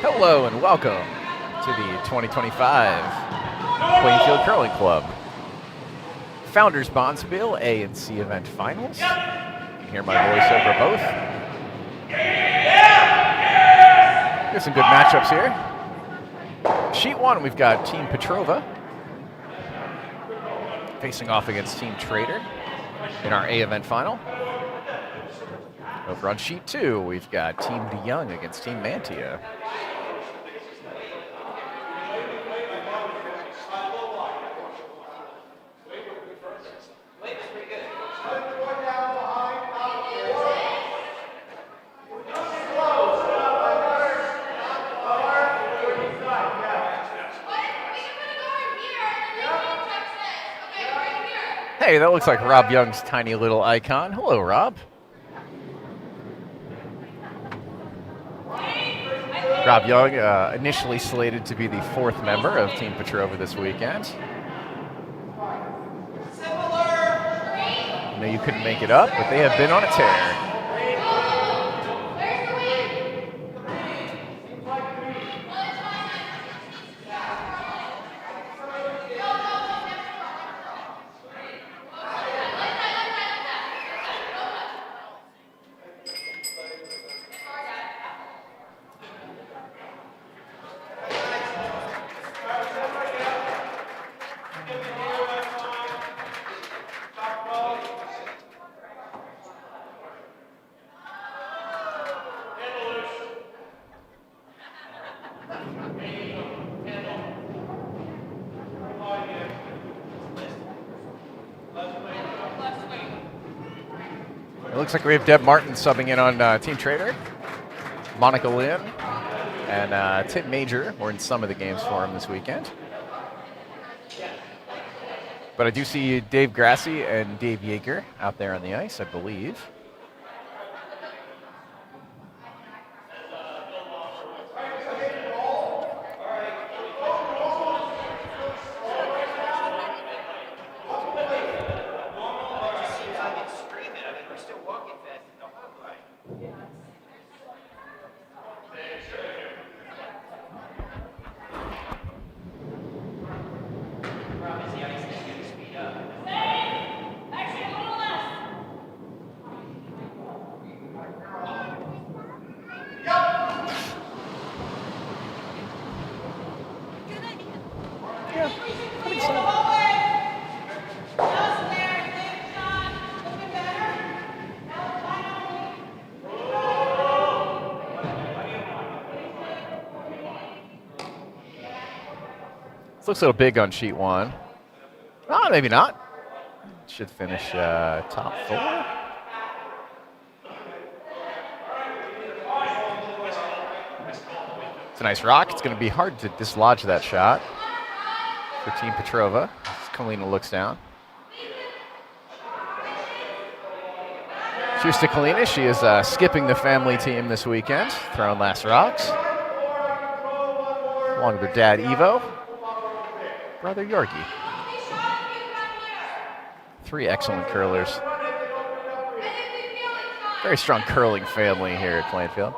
Hello and welcome to the 2025 Plainfield Curling Club Founders Bonspiel A and C event finals. You can hear my voice over both. There's some good matchups here. Sheet 1, we've got Team Petrova facing off against Team Trader in our A event final. Over on Sheet 2, we've got Team DeYoung against Team Mantia. Hey, that looks like Rob Young's tiny little icon. Hello, Rob. Rob Young, initially slated to be the 4th member of Team Petrova this weekend. I know you couldn't make it up, but they have been on a tear. It looks like we have Deb Martin subbing in on Team Trader. Monica Lynn and Tim Major were in some of the games for him this weekend. But I do see Dave Grassi and Dave Yeager out there on the ice, I believe. This looks a little big on Sheet 1. Oh, maybe not. Should finish top 4. It's a nice rock. It's going to be hard to dislodge that shot for Team Petrova as Kalina looks down. Cheers to Kalina. She is skipping the family team this weekend, throwing last rocks. Along with her dad, Ivo. Brother Yorkie. 3 excellent curlers. Very strong curling family here at Plainfield.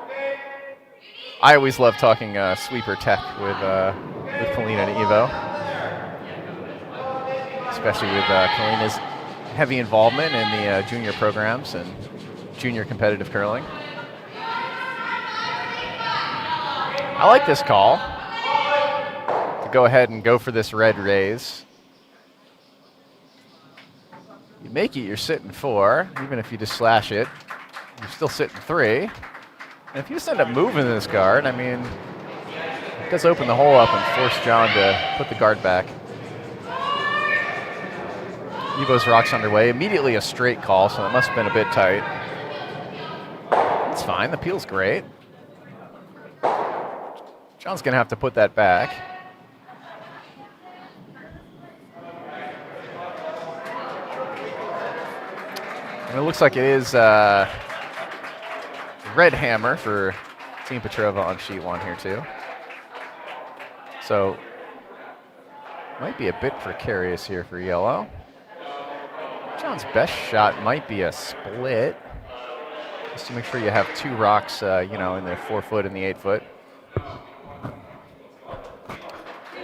I always love talking sweeper tech with Kalina and Ivo. Especially with Kalina's heavy involvement in the junior programs and junior competitive curling. I like this call. To go ahead and go for this red raise. You make it, you're sitting 4. Even if you just slash it, you're still sitting 3. And if you just end up moving this guard, I mean, it does open the hole up and force John to put the guard back. Evo's rock's underway. Immediately a straight call, so that must have been a bit tight. It's fine, the peel's great. John's gonna have to put that back. And it looks like it is red hammer for Team Petrova on Sheet 1 here too. So, might be a bit precarious here for yellow. John's best shot might be a split, just to make sure you have 2 rocks, in the 4 foot and the 8 foot.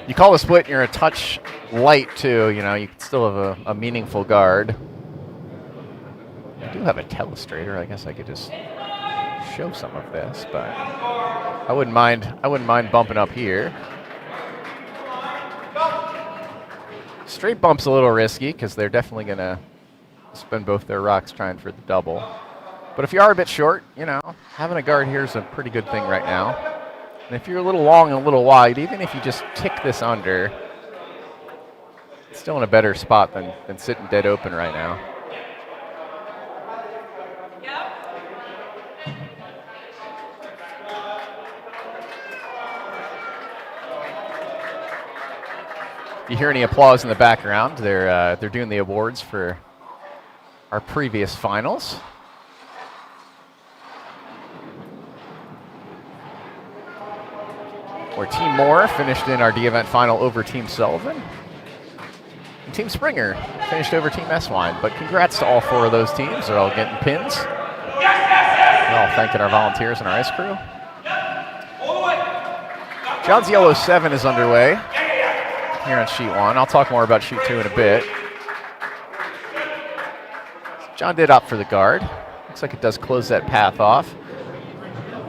You call the split, you're a touch light too. You know, you can still have a meaningful guard. I do have a telestrator. I guess I could just show some of this, but I wouldn't mind bumping up here. Straight bump's a little risky because they're definitely gonna spend both their rocks trying for the double. But if you are a bit short, you know, having a guard here is a pretty good thing right now. And if you're a little long and a little wide, even if you just tick this under, it's still in a better spot than sitting dead open right now. If you hear any applause in the background, they're doing the awards for our previous finals. Where Team Moore finished in our D-Event final over Team Sullivan. And Team Springer finished over Team S-Wine. But congrats to all 4 of those teams. They're all getting pins. We're all thanking our volunteers and our ice crew. John's Yellow 7 is underway here on Sheet 1. I'll talk more about Sheet 2 in a bit. John did opt for the guard. Looks like it does close that path off.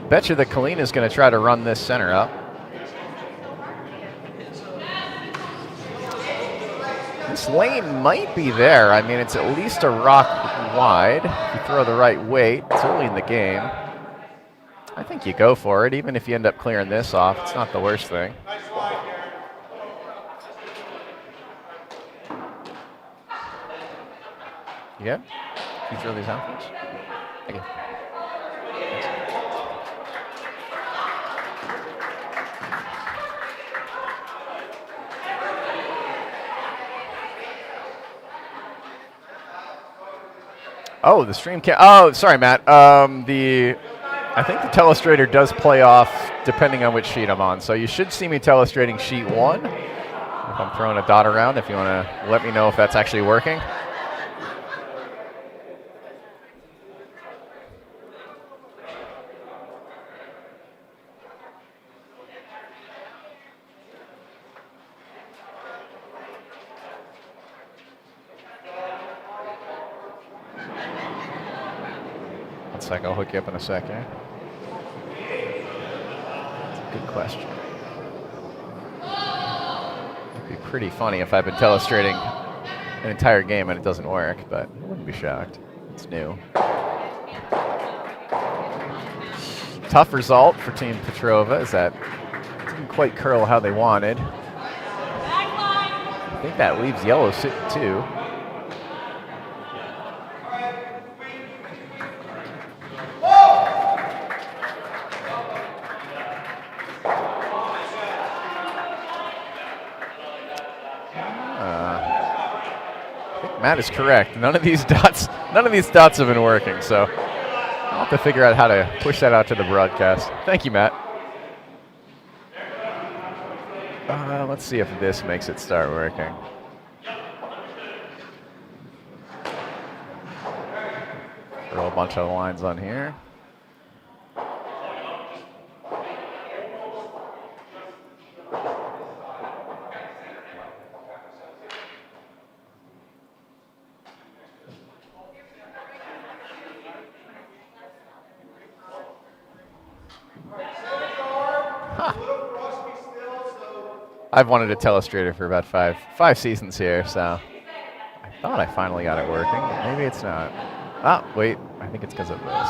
Betcha that Kalina is going to try to run this center up. This lane might be there. I mean, it's at least a rock wide. If you throw the right weight, it's early in the game. I think you go for it, even if you end up clearing this off. It's not the worst thing. Yeah? Can you throw these out, please? Thank you. Oh, the stream can't. Oh, sorry, Matt. I think the telestrator does play off depending on which sheet I'm on. So you should see me telestrating sheet 1. If I'm throwing a dot around, if you want to let me know if that's actually working. I'll hook you up in a second. That's a good question. It'd be pretty funny if I've been telestrating an entire game and it doesn't work, but I wouldn't be shocked. It's new. Tough result for Team Petrova is that it didn't quite curl how they wanted. I think that leaves Yellow sitting 2. Matt is correct. None of these dots have been working, so I'll have to figure out how to push that out to the broadcast. Thank you, Matt. Let's see if this makes it start working. Throw a bunch of lines on here. I've wanted a telestrator for about five seasons here, so I thought I finally got it working, but maybe it's not. Ah, wait, I think it's because of this.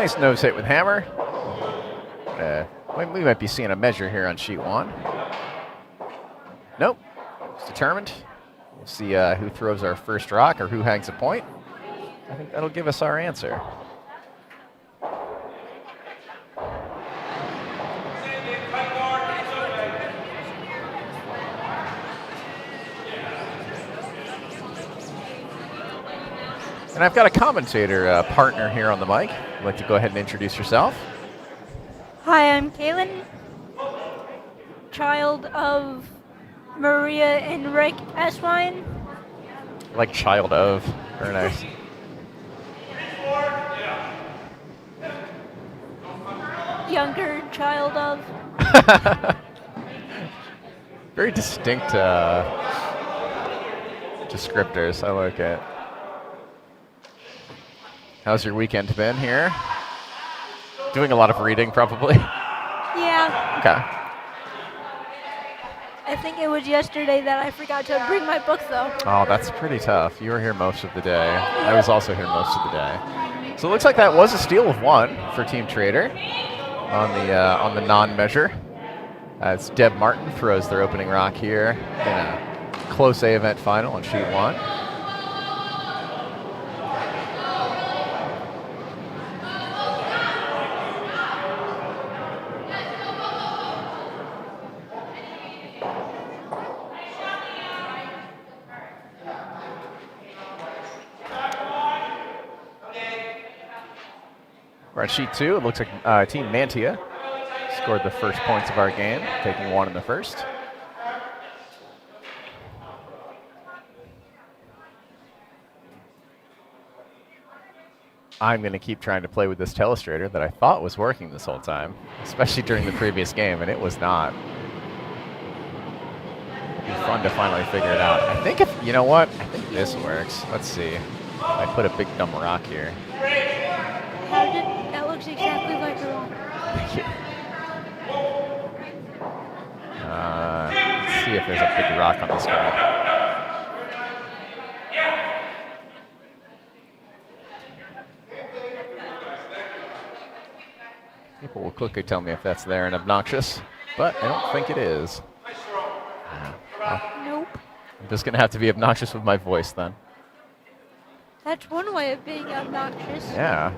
Nice nose hit with hammer. We might be seeing a measure here on sheet 1. Nope. It's determined. We'll see who throws our first rock or who hangs a point. I think that'll give us our answer. And I've got a commentator partner here on the mic. I'd like to go ahead and introduce yourself. Hi, I'm Kaylin, child of Maria and Rick Eswine. Like child of. Very nice. Younger child of. Very distinct descriptors. I like it. How's your weekend been here? Doing a lot of reading, probably. Yeah. Okay. I think it was yesterday that I forgot to bring my book, though. Oh, that's pretty tough. You were here most of the day. I was also here most of the day. So it looks like that was a steal of 1 for Team Trader on the non-measure. As Deb Martin throws their opening rock here in a close A event final on sheet 1. We're on sheet 2. It looks like Team Mantia scored the first points of our game, taking 1 in the first. I'm going to keep trying to play with this telestrator that I thought was working this whole time, especially during the previous game, and it was not. It'd be fun to finally figure it out. I think you know what? I think this works. Let's see. I put a big dumb rock here. That looks exactly like a rock. Thank you. Let's see if there's a big rock on this card. People will quickly tell me if that's there and obnoxious, but I don't think it is. Nope. I'm just going to have to be obnoxious with my voice then. That's one way of being obnoxious. Yeah.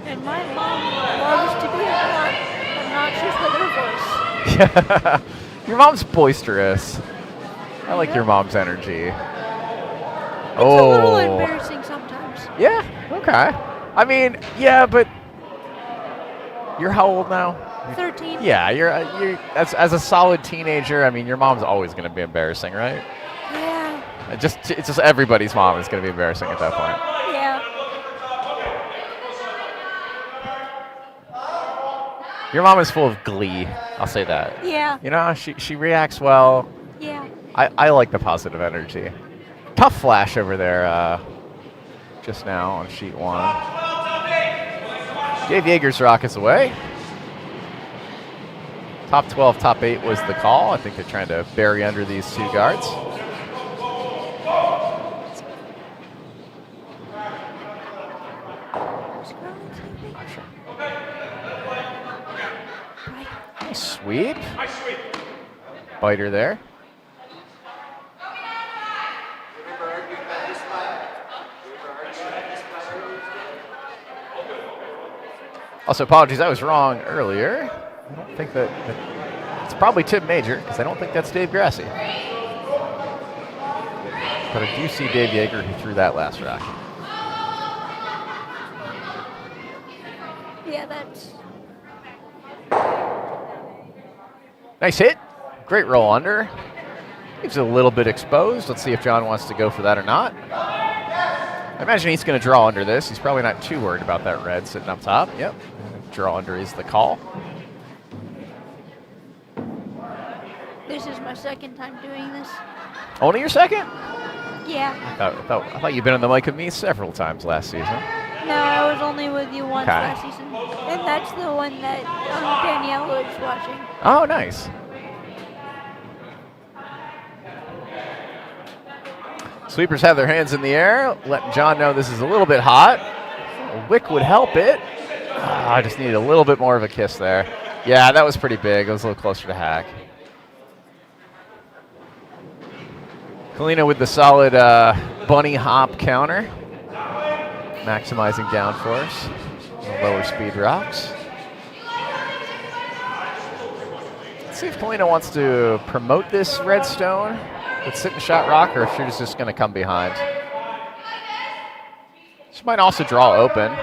And my mom loves to be obnoxious with her voice. Yeah. Your mom's boisterous. I like your mom's energy. It's a little embarrassing sometimes. Yeah, okay. I mean, yeah, but you're how old now? 13. Yeah, you're as a solid teenager. I mean, your mom's always going to be embarrassing, right? Yeah. It's just everybody's mom is going to be embarrassing at that point. Yeah. Your mom is full of glee. I'll say that. Yeah. You know, she reacts well. Yeah. I like the positive energy. Tough flash over there just now on sheet 1. Dave Yeager's rock is away. Top 12, top 8 was the call. I think they're trying to bury under these 2 guards. Nice sweep. Biter there. Also, apologies, I was wrong earlier. I don't think that it's probably Tim Major, because I don't think that's Dave Grassi. But I do see Dave Yeager who threw that last rock. Yeah, that's... Nice hit. Great roll under. Leaves it a little bit exposed. Let's see if John wants to go for that or not. I imagine he's going to draw under this. He's probably not too worried about that red sitting up top. Yep. Draw under is the call. This is my second time doing this. Only your second? Yeah. I thought you'd been on the mic with me several times last season. No, I was only with you once Okay. last season. And that's the one that Danielle was watching. Oh, nice. Sweepers have their hands in the air, letting John know this is a little bit hot. A wick would help it. I just needed a little bit more of a kiss there. Yeah, that was pretty big. It was a little closer to hack. Kalina with the solid bunny hop counter, maximizing downforce, lower speed rocks. Let's see if Kalina wants to promote this redstone with sit and shot rock, or if she's just going to come behind. She might also draw open.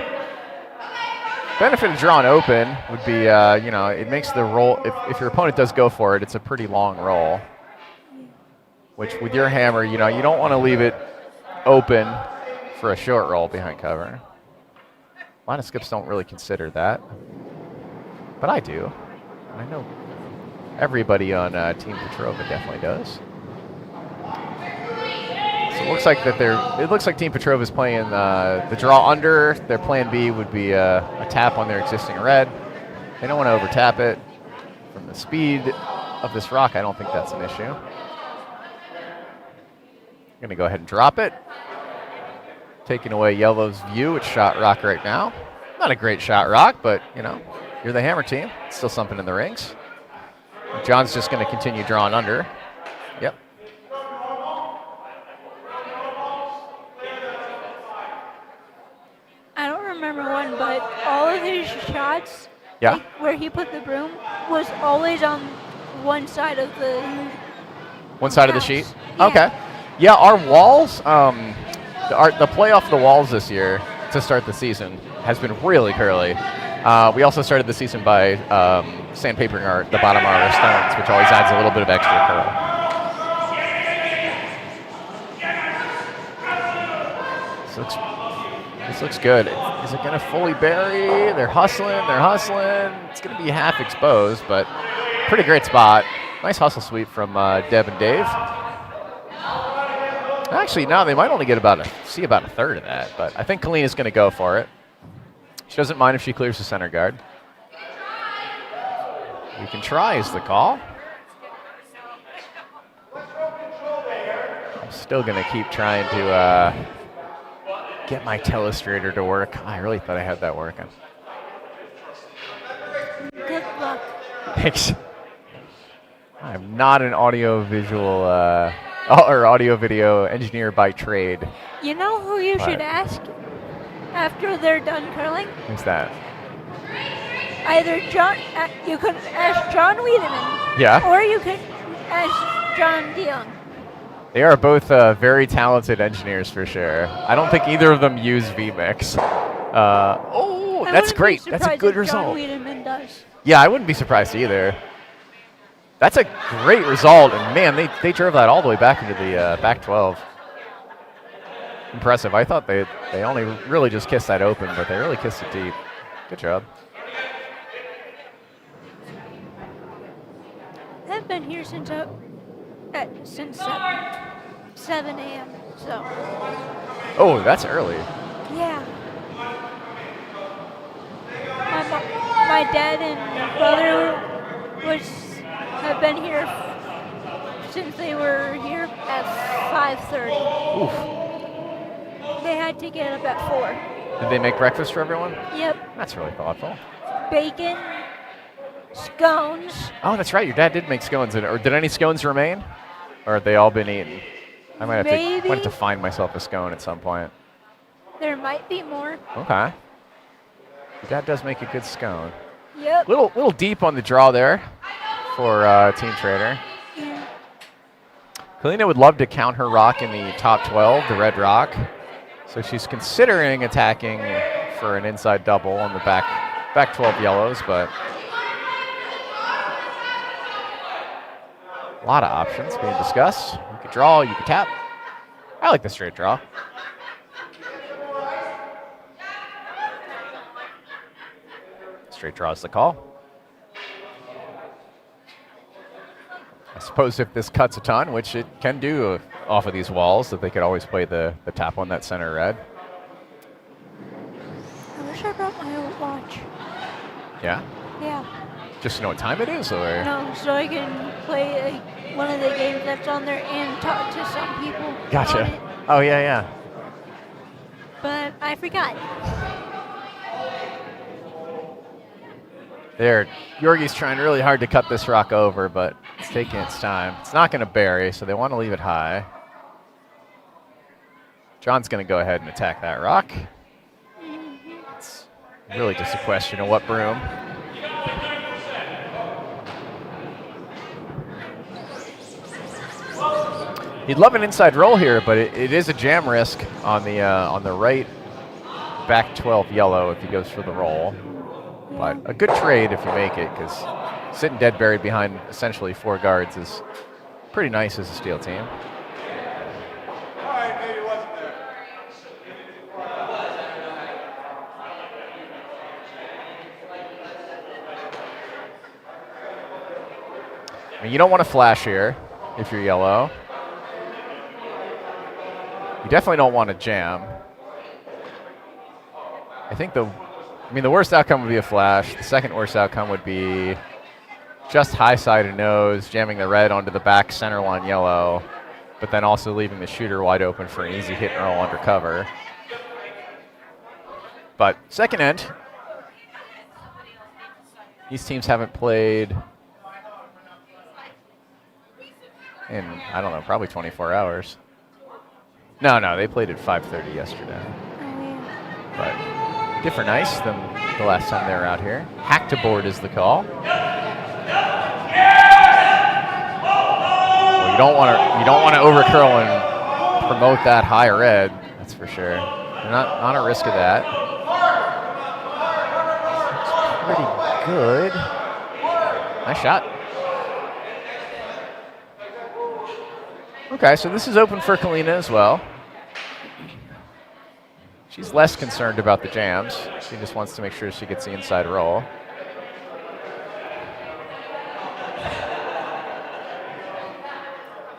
Benefit of drawing open would be, you know, it makes the roll, if your opponent does go for it, it's a pretty long roll. Which with your hammer, you know, you don't want to leave it open for a short roll behind cover. A lot of skips don't really consider that. But I do. And I know everybody on Team Petrova definitely does. So it looks like Team Petrova is playing the draw under. Their plan B would be a tap on their existing red. They don't want to over tap it. From the speed of this rock, I don't think that's an issue. I'm going to go ahead and drop it. Taking away yellow's view. It's shot rock right now. Not a great shot rock, but, you know, you're the hammer team. It's still something in the rings. John's just going to continue drawing under. Yep. I don't remember one, but all of his shots, Yeah. like where he put the broom, was always on one side of the One side of the house. sheet? Yeah. Okay. Yeah, our walls, the play off the walls this year to start the season has been really curly. We also started the season by sandpapering the bottom of our stones, which always adds a little bit of extra curl. This looks good. Is it going to fully bury? They're hustling. It's going to be half exposed, but pretty great spot. Nice hustle sweep from Deb and Dave. Actually, no, they might only get about a third of that, but I think Kalina's going to go for it. She doesn't mind if she clears the center guard. We can try is the call. I'm still going to keep trying to get my telestrator to work. I really thought I had that working. Good luck. Thanks. I'm not an audio-visual or audio-video engineer by trade. You know who you should ask after they're done curling? Who's that? Either John, you could ask John Wiedemann, Yeah. or you could ask John DeYoung. They are both very talented engineers for sure. I don't think either of them use vMix. Oh, I that's wouldn't be great. That's a surprised good if result. John Wiedemann does. Yeah, I wouldn't be surprised either. That's a great result, and man, they drove that all the way back into the back 12. Impressive. I thought they only really just kissed that open, but they really kissed it deep. Good job. I've been here since 7 a.m. So Oh, that's early. yeah. My dad and brother have been here since they were here at 5:30. Oof. They had to get up at 4. Did they make breakfast for everyone? Yep. That's really thoughtful. Bacon, scones. Oh, that's right. Your dad did make scones. Or did any scones remain? Or have they all been eaten? I might have to find myself a scone at some point. There might be more. Okay. Your dad does make a good scone. Yep. Little deep on the draw there for Team Trader. Yeah. Kalina would love to count her rock in the top 12, the red rock. So she's considering attacking for an inside double on the back 12 yellows, but a lot of options being discussed. You could draw, you could tap. I like the straight draw. Straight draw is the call. I suppose if this cuts a ton, which it can do off of these walls, that they could always play the tap on that center red. I wish I brought my old watch. Yeah? Yeah. Just to know what time it is, or? No, so I can play one of the games that's on there and talk to some people. Gotcha. On it. Oh, yeah, yeah. but I forgot. There, Yorgi's trying really hard to cut this rock over, but it's taking its time. It's not going to bury, so they want to leave it high. John's going to go ahead and attack that rock. It's really just a question of what broom. He'd love an inside roll here, but it is a jam risk on the right back 12 yellow if he goes for the roll. But a good trade if you make it, because sitting dead buried behind essentially 4 guards is pretty nice as a steel team. I mean, you don't want to flash here if you're yellow. You definitely don't want to jam. I think the worst outcome would be a flash. The second worst outcome would be just high side of nose, jamming the red onto the back center line yellow, but then also leaving the shooter wide open for an easy hit and roll under cover. But second end, these teams haven't played in, I don't know, probably 24 hours. No, they played at 5:30 yesterday. But different ice than the last time they were out here. Hack to board is the call. Well, you don't want to overcurl and promote that high red. That's for sure. You're not at risk of that. It's pretty good. Nice shot. Okay, so this is open for Kalina as well. She's less concerned about the jams. She just wants to make sure she gets the inside roll.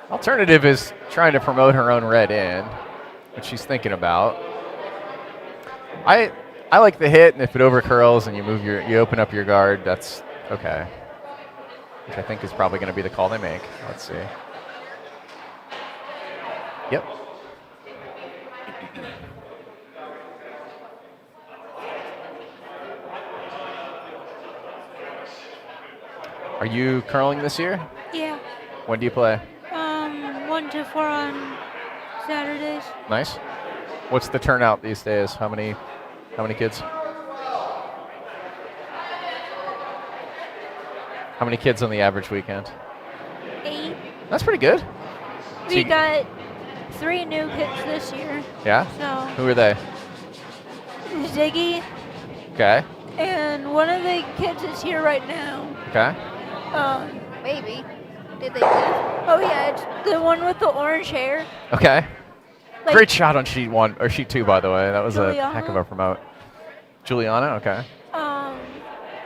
Alternative is trying to promote her own red in, which she's thinking about. I like the hit, and if it overcurls and you open up your guard, that's okay. Which I think is probably going to be the call they make. Let's see. Yep. Are you curling this year? Yeah. When do you play? 1 to 4 on Saturdays. Nice. What's the turnout these days? How many kids? How many kids on the average weekend? 8. That's pretty good. We got 3 new kids this year. Yeah? So Who are they? Ziggy. Okay. And one of the kids is here right now. Okay. Maybe. Did they leave? Oh yeah, it's the one with the orange hair. Okay. Like, Great shot on sheet 1 or sheet 2, by the way. That was Juliana. a heck of a promote. Juliana. Okay.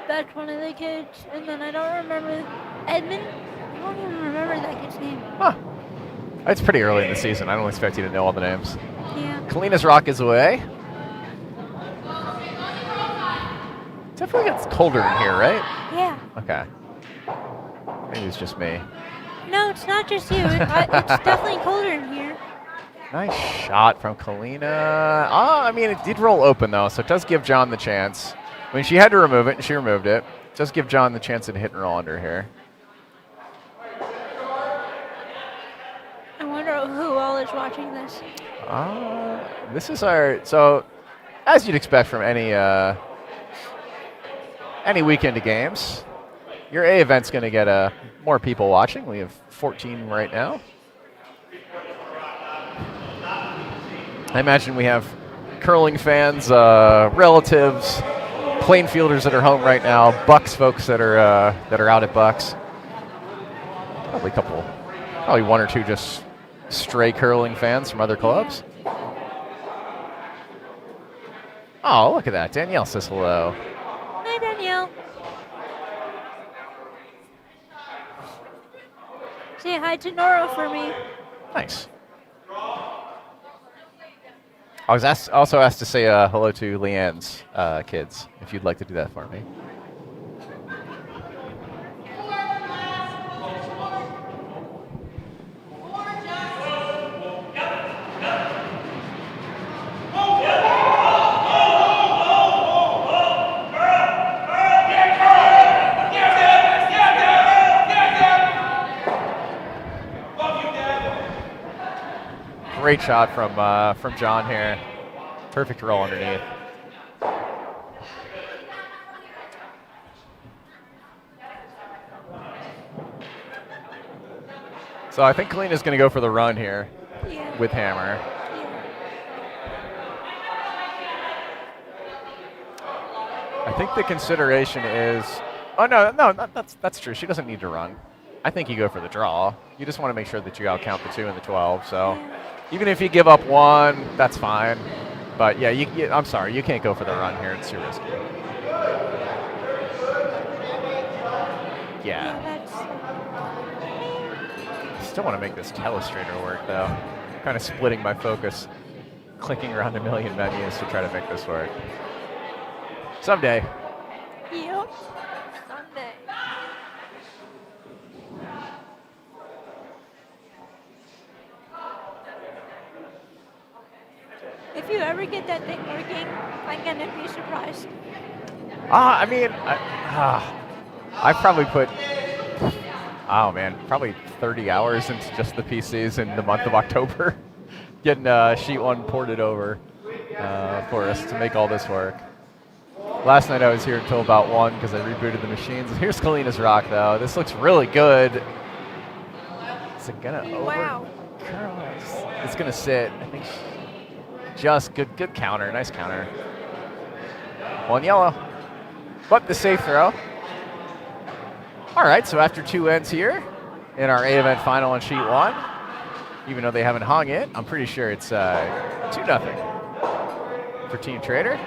That's one of the kids, and then I don't remember Edmund. I don't even remember that kid's name. Huh. It's pretty early in the season. I don't expect you to know all the names. Yeah. Kalina's rock is away. Definitely gets colder in here, right? Yeah. Okay. Maybe it's just me. No, it's not just you. It's definitely colder in here. Nice shot from Kalina. I mean, it did roll open, though, so it does give John the chance. I mean, she had to remove it, and she removed it. It does give John the chance to hit and roll under here. I wonder who all is watching this. This is so as you'd expect from any weekend of games, your A event's going to get more people watching. We have 14 right now. I imagine we have curling fans, relatives, Plainfielders that are home right now, Bucks folks that are out at Bucks. Probably 1 or 2 just stray curling fans from other clubs. Oh, look at that. Danielle says hello. Hi, Danielle. Say hi to Nora for me. Nice. I was also asked to say hello to Leanne's kids, if you'd like to do that for me. Great shot from John here. Perfect roll underneath. So I think Kalina's going to go for the run here with Hammer. I think the consideration is, oh no, that's true. She doesn't need to run. I think you go for the draw. You just want to make sure that you outcount the 2 and the 12. So even if you give up 1, that's fine. But yeah, I'm sorry, you can't go for the run here. It's too risky. Yeah. Still want to make this telestrator work though. Kind of splitting my focus, clicking around a million menus to try to make this work. Someday. Yep. Someday. If you ever get that thing working, I'm gonna be surprised. I mean, I've probably put, oh man, probably 30 hours into just the PCs in the month of October, getting Sheet 1 ported over for us to make all this work. Last night I was here until about 1 because I rebooted the machines. Here's Kalina's rock though. This looks really good. Is it gonna over? It's gonna sit. I think just good counter. Nice counter. 1 yellow. But the safe throw. All right, so after 2 ends here in our A event final on Sheet 1, even though they haven't hung it, I'm pretty sure it's 2-0 for Team Trader.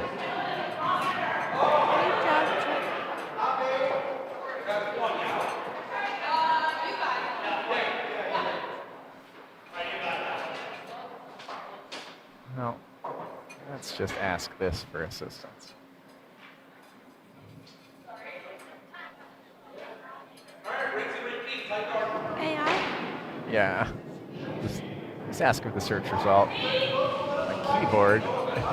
No, let's just ask this for assistance. AI? Yeah. Just ask for the search result. My keyboard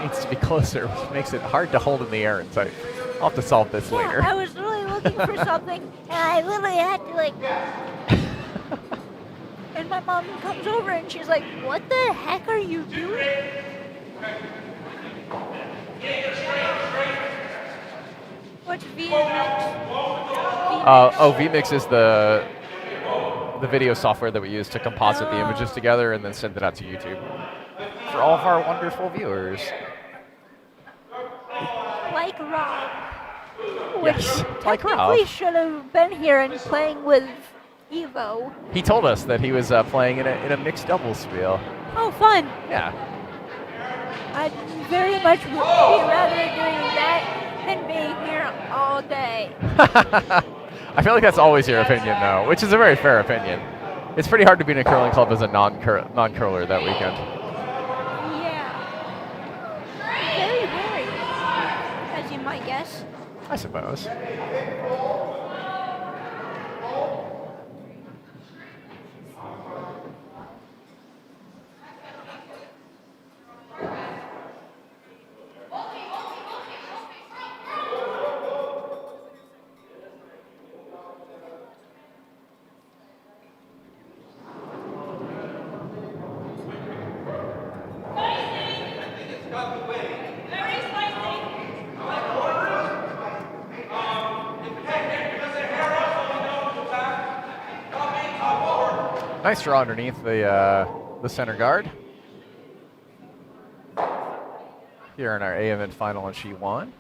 needs to be closer, which makes it hard to hold in the air and type. I'll have to solve this later. I was really looking for something, and I literally had to like. And my mom comes over and she's like, "What the heck are you doing?" What's VMix? vMix is the video software that we use to composite the images together and then send it out to YouTube for all of our wonderful viewers. Like Rob. Yes, like Rob. Technically should have been here and playing with Evo. He told us that he was playing in a mixed doubles spiel. Oh, fun. Yeah. I'd very much be rather doing that than being here all day. I feel like that's always your opinion, though, which is a very fair opinion. It's pretty hard to be in a curling club as a non-curler that weekend. Yeah. Very, very. As you might guess. I suppose. Nice draw underneath the center guard. Here in our A event final on Sheet 1.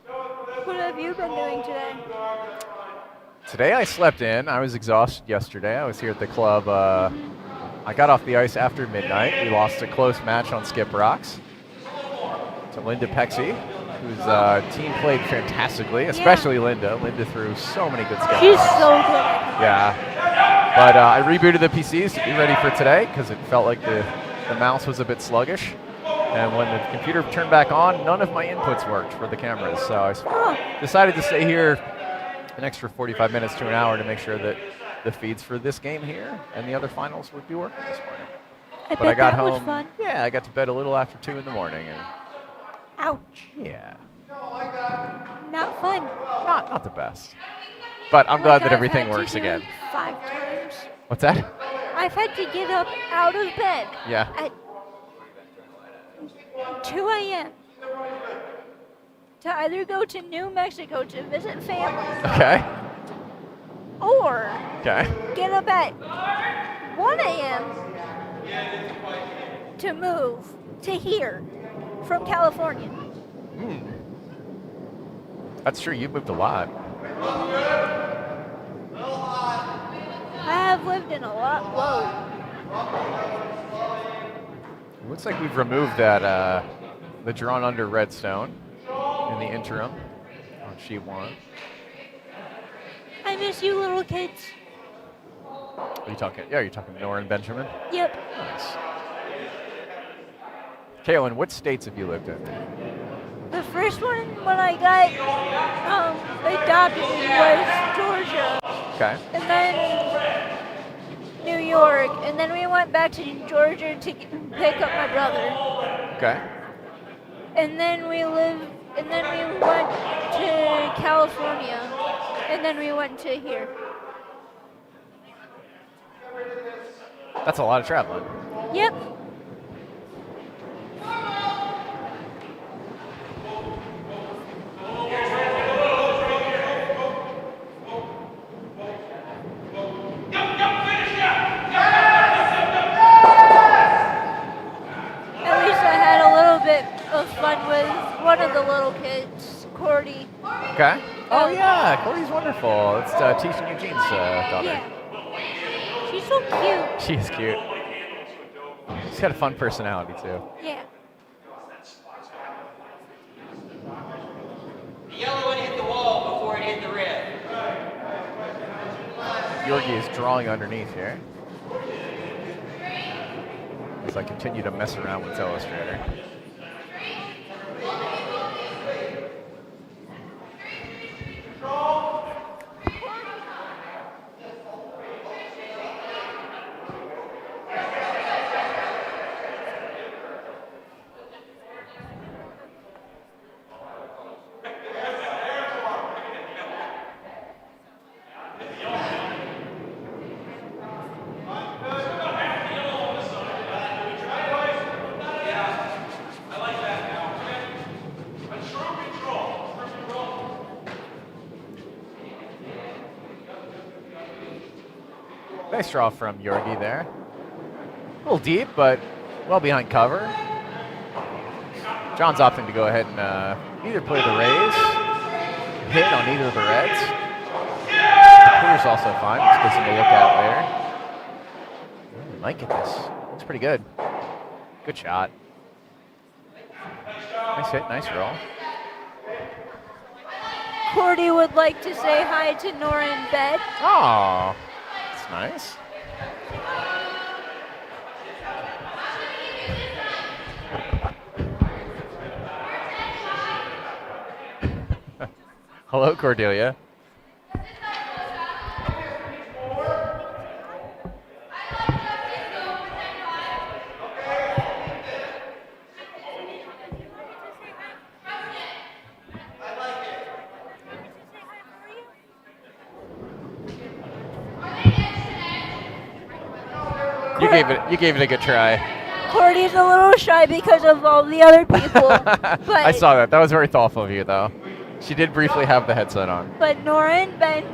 What have you been doing today? Today I slept in. I was exhausted yesterday. I was here at the club. I got off the ice after midnight. We lost a close match on Skip Rocks to Linda Pexey, whose team played fantastically, especially Linda. Linda threw so many good skills. She's so good. Yeah. But I rebooted the PCs to be ready for today because it felt like the mouse was a bit sluggish. And when the computer turned back on, none of my inputs worked for the cameras. So I decided to stay here an extra 45 minutes to an hour to make sure that the feeds for this game here and the other finals would be working this morning. But I got home. Was fun. Yeah, I got to bed a little after 2 in the morning. And ouch. Yeah. Not fun. Not the best. But I'm glad that everything works again. 5 times. What's that? I've had to get up out of bed Yeah. at 2 a.m. to either go to New Mexico to visit family Okay. or Okay. get up at 1 a.m. to move to here from California. That's true. You've moved a lot. I have lived in a lot. Whoa. Looks like we've removed that the drawn under redstone in the interim on sheet 1. I miss you, little kids. Are you talking? Yeah, you're talking Nora and Benjamin. Yep. Nice. Kaylin, what states have you lived in? The first one when I got adopted was Georgia, Okay. and then New York, and then we went back to Georgia to pick up my brother, Okay. and then we went to California, and then we went to here. That's a lot of traveling. Yep. At least I had a little bit of fun with one of the little kids, Cordy. Okay. Oh yeah, Corey's wonderful. It's Tisha and Eugene's daughter. Yeah. She's so cute. She is cute. She's got a fun personality too. Yeah. The yellow one hit the wall before it hit the red. Yorgi is drawing underneath here. As I continue to mess around with Illustrator. Nice draw from Yorgi there. A little deep, but well behind cover. John's opting to go ahead and either play the raise, hit on either of the reds. The clear's also fine, which gives him a look at later. Ooh, might get this. Looks pretty good. Good shot. Nice hit, nice roll. Cordy would like to say hi to Nora in bed. Oh, that's nice. Hello, Cordelia. You gave it a good try. Cordy's a little shy because of all the other people. But I saw that. That was very thoughtful of you, though. She did briefly have the headset on. But Nora and Ben,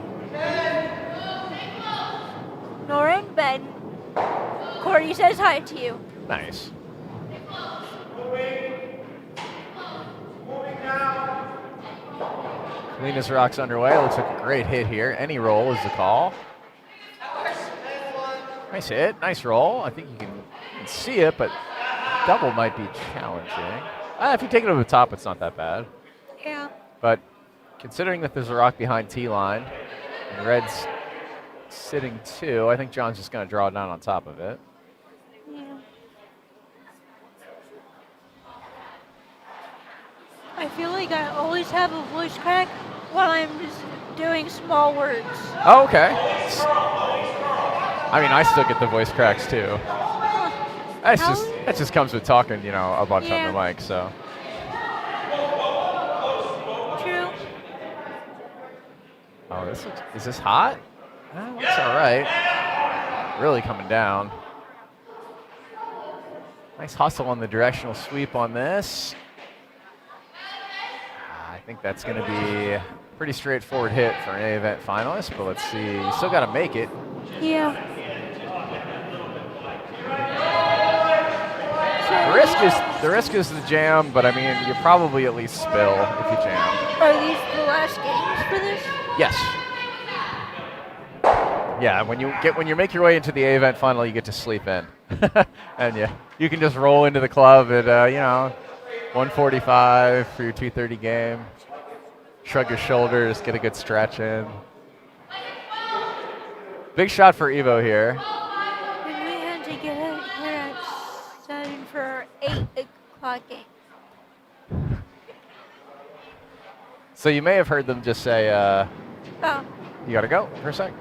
Cordy says hi to you. Nice. Cleanest rocks underway. Looks like a great hit here. Any roll is the call. Nice hit. Nice roll. I think you can see it, but double might be challenging. If you take it over the top, it's not that bad. Yeah. But considering that there's a rock behind T-line and Red's sitting 2, I think John's just going to draw it down on top of it. Yeah. I feel like I always have a voice crack while I'm just doing small words. Oh, okay. I mean, I still get the voice cracks too. That just comes with talking, a bunch on the mic, so. True. Oh, is this hot? Looks all right. really coming down. Nice hustle on the directional sweep on this. I think that's going to be a pretty straightforward hit for an A event finalist, but let's see. You still got to make it. Yeah. The risk is the jam, but I mean, you probably at least spill if you jam. Are these the last games for this? Yes. Yeah, when you make your way into the A event final, you get to sleep in, and you can just roll into the club at 1:45 for your 2:30 game. Shrug your shoulders, get a good stretch in. Big shot for Evo here. And we had to get out here at 7 for our 8 o'clock game. So you may have heard them just say, Oh. "You gotta go for a sec."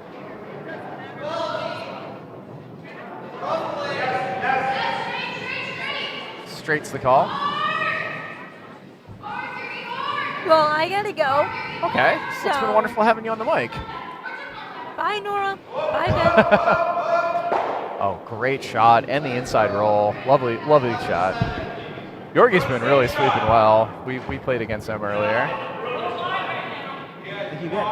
Straight's the call. Well, I gotta go. Okay. It's been So- wonderful having you on the mic. Bye, Nora. Bye, Ben. Oh, great shot and the inside roll. Lovely, lovely shot. Yorgi's been really sweeping well. We played against him earlier. Thank you, good.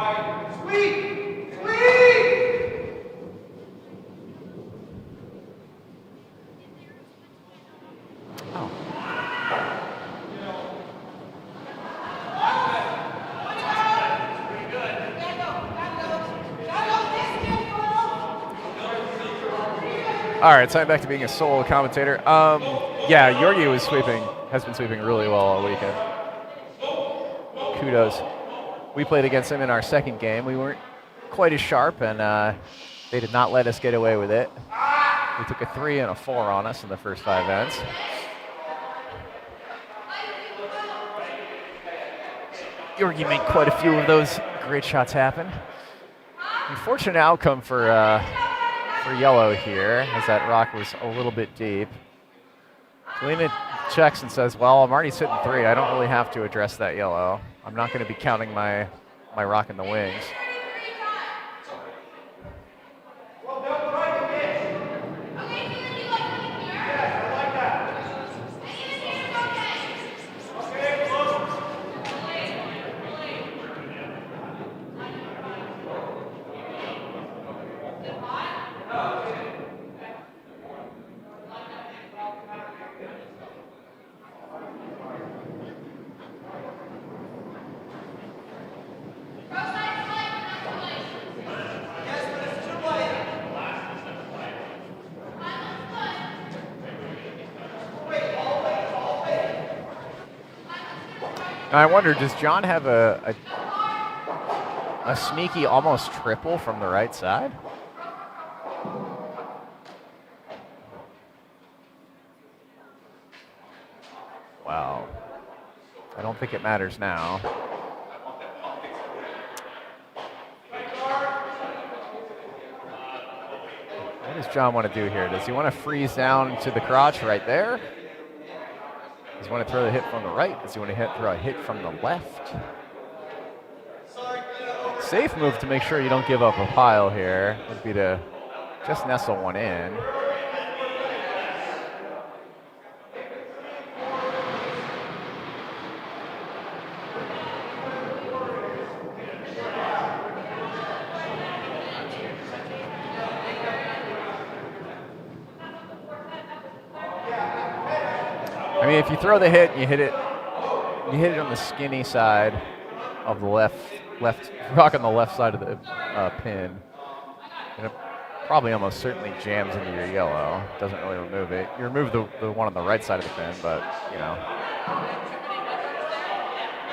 Oh. All right, so I'm back to being a solo commentator. Yeah, Yorgi has been sweeping really well all weekend. Kudos. We played against him in our second game. We weren't quite as sharp, and they did not let us get away with it. We took a 3 and a 4 on us in the first 5 ends. Yorgi made quite a few of those great shots happen. Unfortunate outcome for yellow here, as that rock was a little bit deep. Kalina checks and says, well, I'm already sitting 3. I don't really have to address that yellow. I'm not going to be counting my rock in the wings. Now I wonder, does John have a sneaky almost triple from the right side? Wow. I don't think it matters now. What does John want to do here? Does he want to freeze down to the crotch right there? Does he want to throw the hit from the right? Does he want to throw a hit from the left? Safe move to make sure you don't give up a pile here would be to just nestle one in. I mean, if you throw the hit, you hit it on the skinny side of the left rock on the left side of the pin. And it probably almost certainly jams into your yellow. Doesn't really remove it. You remove the one on the right side of the pin, but you know,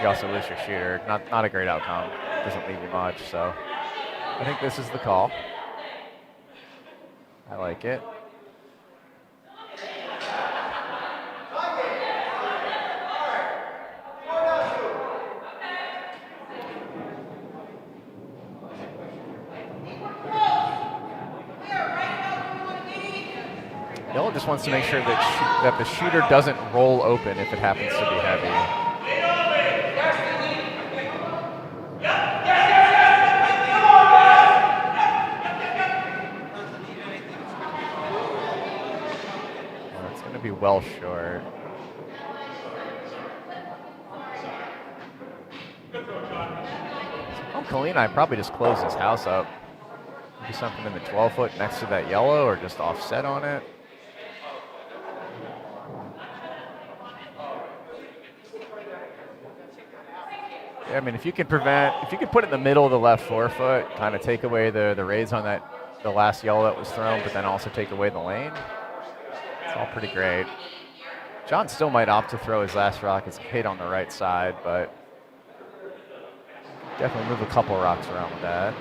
you also lose your shooter. Not a great outcome. Doesn't leave you much. So I think this is the call. I like it. Yellow just wants to make sure that the shooter doesn't roll open if it happens to be heavy. well short. Oh, Kalina probably just close his house up. Do something in the 12-foot next to that yellow or just offset on it. Yeah, I mean, if you could put it in the middle of the left 4-foot, kind of take away the raise on the last yellow that was thrown, but then also take away the lane, it's all pretty great. John still might opt to throw his last rock as a hit on the right side, but definitely move a couple rocks around with that.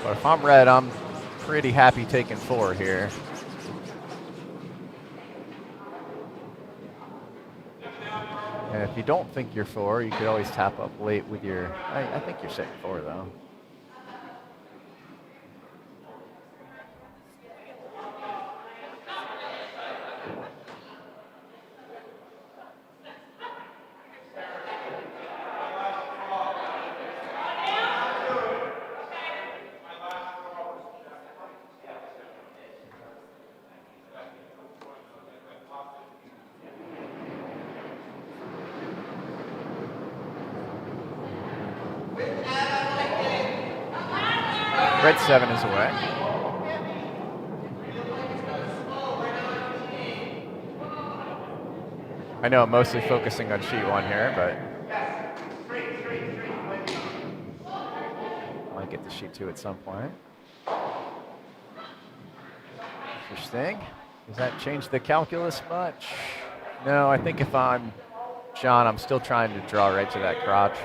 But if I'm red, I'm pretty happy taking 4 here. And if you don't think you're 4, you could always tap up late with your, I think you're sitting 4 though. Red 7 is away. I know I'm mostly focusing on sheet 1 here, but might get to sheet 2 at some point. Interesting. Does that change the calculus much? No, I think if I'm John, I'm still trying to draw right to that crotch,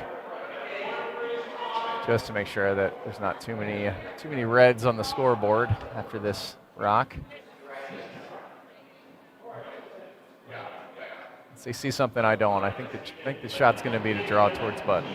just to make sure that there's not too many reds on the scoreboard after this rock. So you see something I don't. I think the shot's going to be to draw towards button.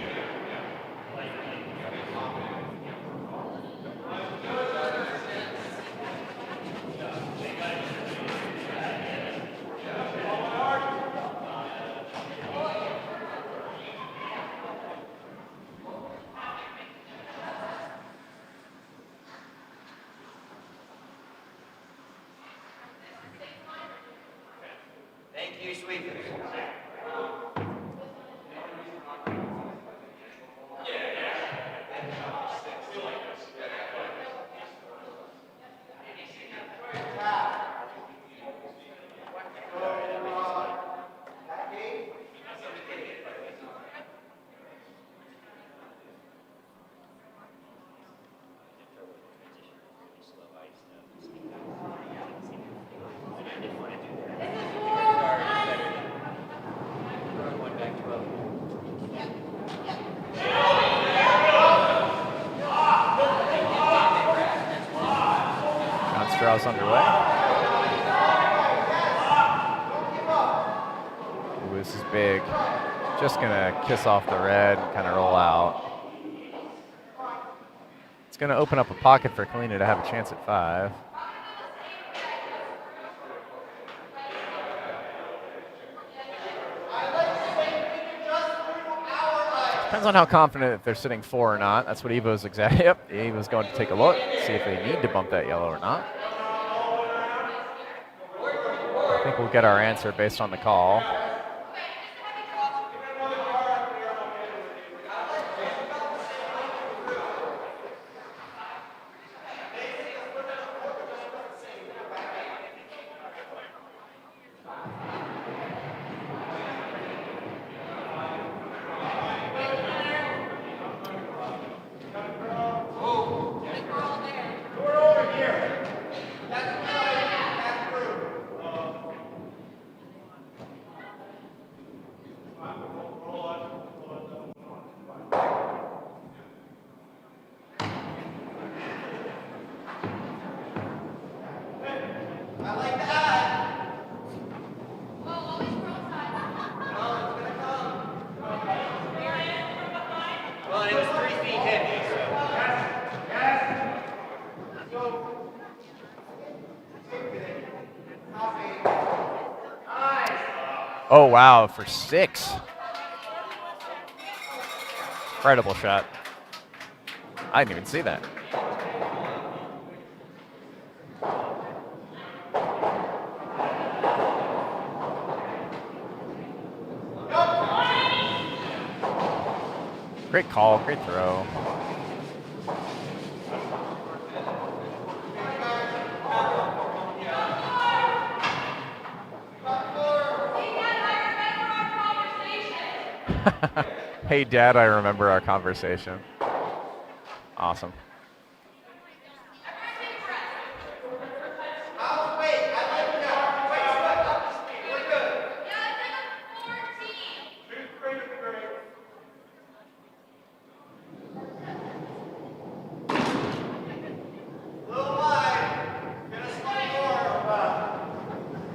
Thank you, sweepers. Strauss underway. Ooh, this is big. Just gonna kiss off the red and kind of roll out. It's gonna open up a pocket for Kalina to have a chance at 5. Depends on how confident if they're sitting 4 or not. That's what Evo's exactly. Yep, Evo's going to take a look, see if they need to bump that yellow or not. I think we'll get our answer based on the call. Oh, wow, for 6. Incredible shot. I didn't even see that. Great call, great throw. Hey, Dad, I remember our conversation. Awesome.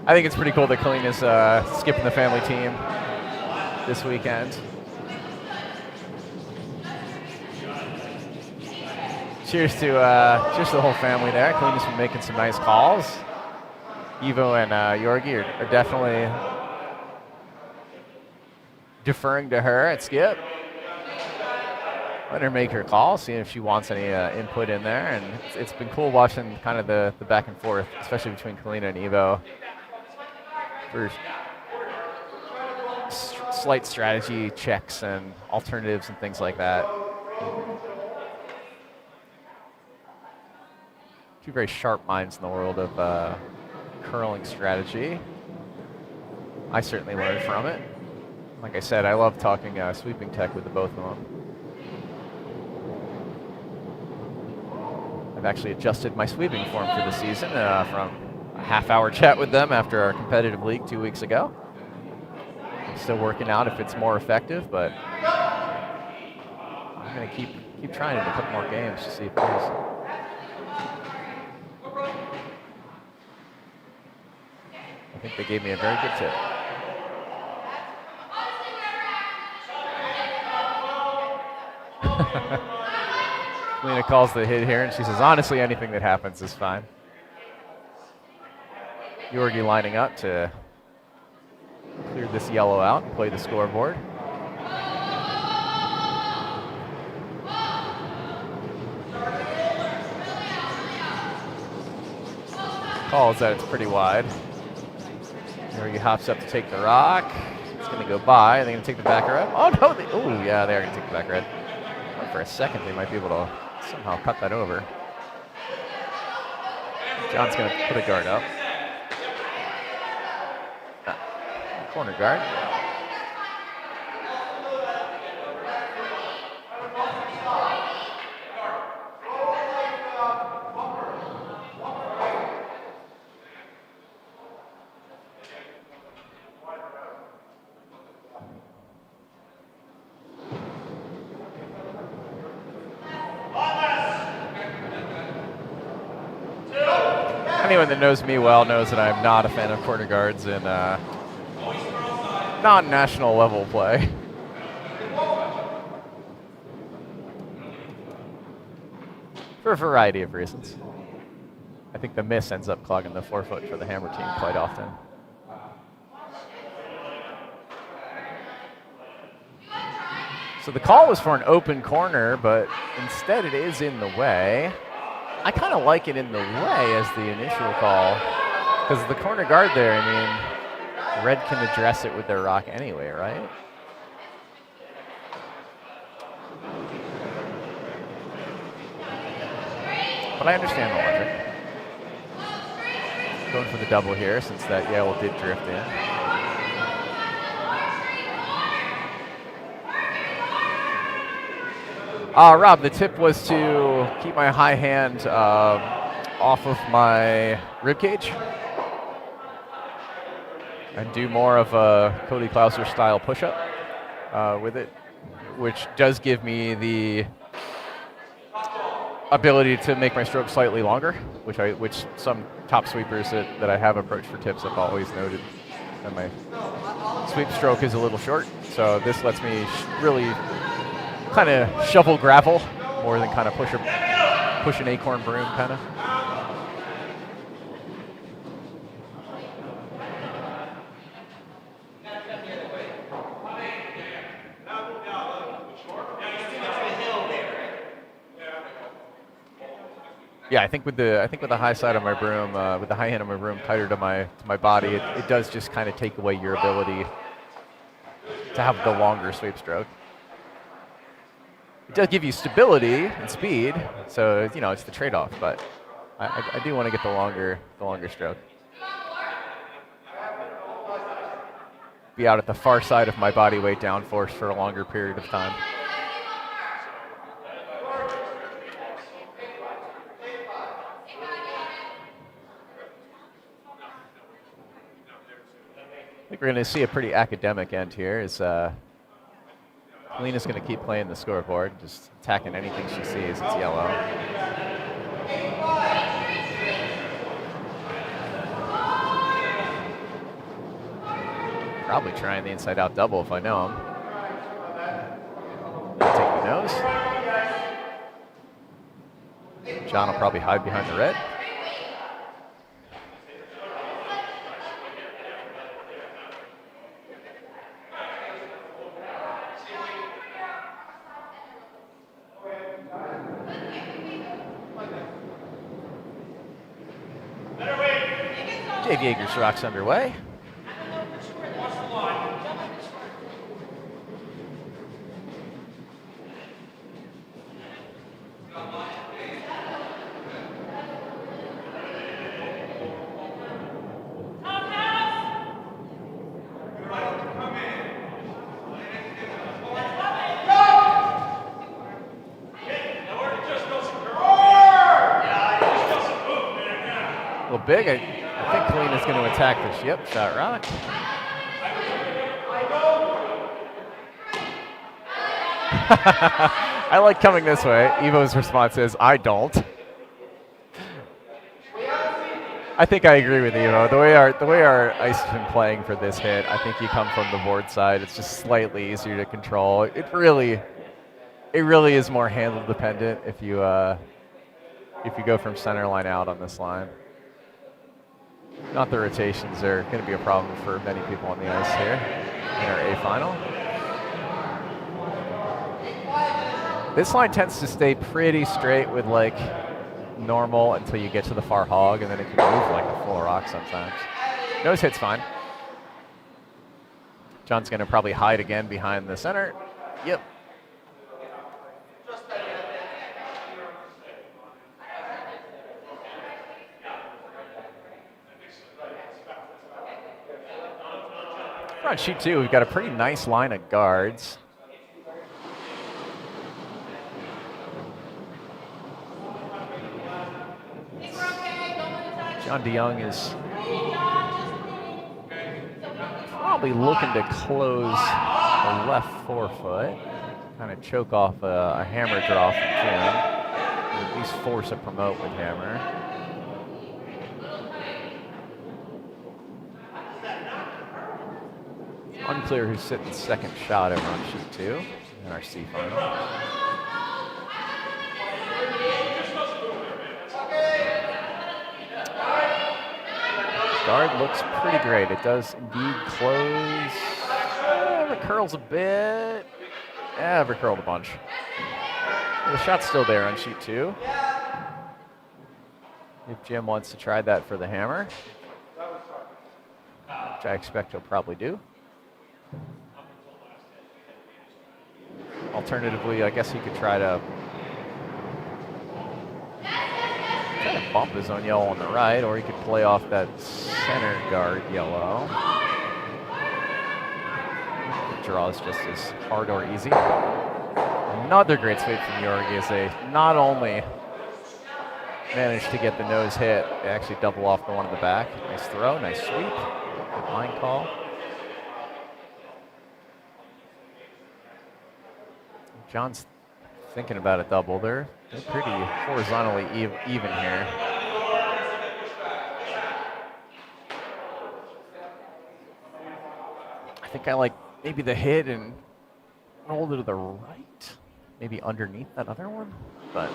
I think it's pretty cool that Colleen is skipping the family team this weekend. Cheers to the whole family there. Colleen has been making some nice calls. Evo and Yorgi are definitely deferring to her at skip. Let her make her call, see if she wants any input in there. And it's been cool watching kind of the back and forth, especially between Colleen and Evo, for slight strategy checks and alternatives and things like that. Two very sharp minds in the world of curling strategy. I certainly learned from it. Like I said, I love talking sweeping tech with the both of them. I've actually adjusted my sweeping form for the season from a half-hour chat with them after our competitive league 2 weeks ago. I'm still working out if it's more effective, but I'm going to keep trying it in a couple more games to see if it is. I think they gave me a very good tip. Lena calls the hit here, and she says, honestly, anything that happens is fine. Yorgi lining up to clear this yellow out and play the scoreboard. Calls that it's pretty wide. Yorgi hops up to take the rock. It's going to go by. Are they going to take the back red? Oh, no. Oh, yeah, they are going to take the back red. For a second, they might be able to somehow cut that over. John's going to put a guard up. Corner guard. Anyone that knows me well knows that I'm not a fan of corner guards in non-national level play. For a variety of reasons. I think the miss ends up clogging the forefoot for the Hammer team quite often. So the call was for an open corner, but instead it is in the way. I kind of like it in the way as the initial call, because the corner guard there, I mean, red can address it with their rock anyway, right? But I understand the logic. Going for the double here, since that yellow did drift in. Rob, the tip was to keep my high hand off of my rib cage and do more of a Cody Klauser style push-up with it, which does give me the ability to make my stroke slightly longer, which some top sweepers that I have approached for tips have always noted that my sweep stroke is a little short. So this lets me really kind of shovel gravel more than kind of push an acorn broom kind of. Yeah, I think with the high side of my broom, with the high hand of my broom tighter to my body, it does just kind of take away your ability to have the longer sweep stroke. It does give you stability and speed, so you know it's the trade-off. But I do want to get the longer stroke. Be out at the far side of my body weight downforce for a longer period of time. I think we're going to see a pretty academic end here. Is Lena's going to keep playing the scoreboard, just attacking anything she sees. It's yellow. Probably trying the inside-out double if I know him. Take the nose. John will probably hide behind the red. Dave Yeager's rocks underway. A little big. I think Colleen is going to attack this. Yep, shot rock. I like coming this way. Evo's response is, I don't. I think I agree with Evo. The way our ice has been playing for this hit, I think you come from the board side. It's just slightly easier to control. It really is more handle dependent if you go from center line out on this line. Not the rotations are going to be a problem for many people on the ice here in our A final. This line tends to stay pretty straight with like normal until you get to the far hog, and then it can move like a full rock sometimes. Nose hit's fine. John's going to probably hide again behind the center. Yep. On sheet 2, we've got a pretty nice line of guards. John DeYoung is probably looking to close the left forefoot, kind of choke off a hammer draw from Jim, or at least force a promote with hammer. Unclear who's sitting second shot over on sheet 2 in our C final. Guard looks pretty great. It does indeed close. Recurls a bit. Yeah, recurled a bunch. The shot's still there on sheet 2. If Jim wants to try that for the hammer, which I expect he'll probably do. Alternatively, I guess he could try to bump his own yellow on the right, or he could play off that center guard yellow. The draw is just as hard or easy. Another great sweep from Jorg as they not only managed to get the nose hit, they actually double off the one in the back. Nice throw, nice sweep, good line call. John's thinking about a double. They're pretty horizontally even here. I think I like maybe the hit and roll to the right, maybe underneath that other one. But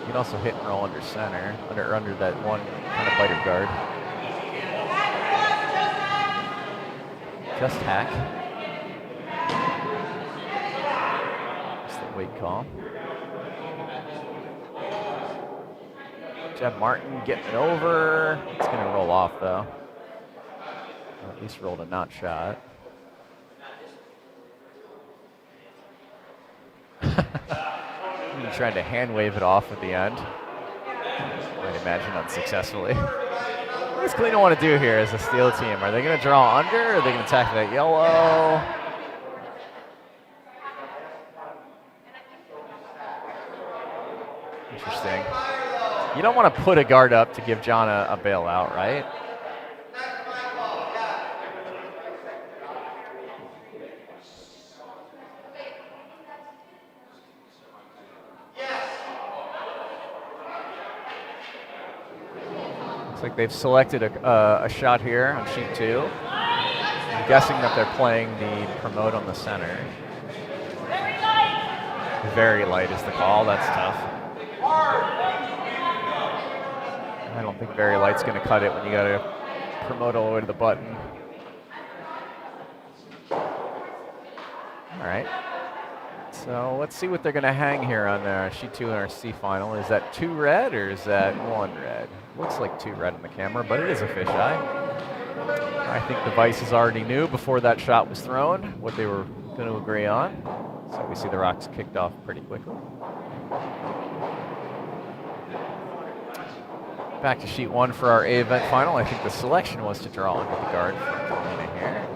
you can also hit and roll under center, under that one kind of biter guard. Just hack. Weight call. Jeb Martin getting it over. It's going to roll off though. Or at least rolled a not shot. trying to hand wave it off at the end. I'd imagine unsuccessfully. What does Kalina want to do here as a Steel team? Are they going to draw under, or are they going to attack that yellow? Interesting. You don't want to put a guard up to give John a bailout, right? Looks like they've selected a shot here on sheet 2. I'm guessing that they're playing the promote on the center. Very light is the call. That's tough. I don't think very light's going to cut it when you got to promote all the way to the button. All right. So let's see what they're going to hang here on sheet 2 in our C final. Is that 2 red or is that 1 red? Looks like 2 red on the camera, but it is a fisheye. I think the Vices already knew before that shot was thrown what they were going to agree on. So we see the Rocks kicked off pretty quickly. Back to sheet 1 for our A event final. I think the selection was to draw under the guard from Kalina here.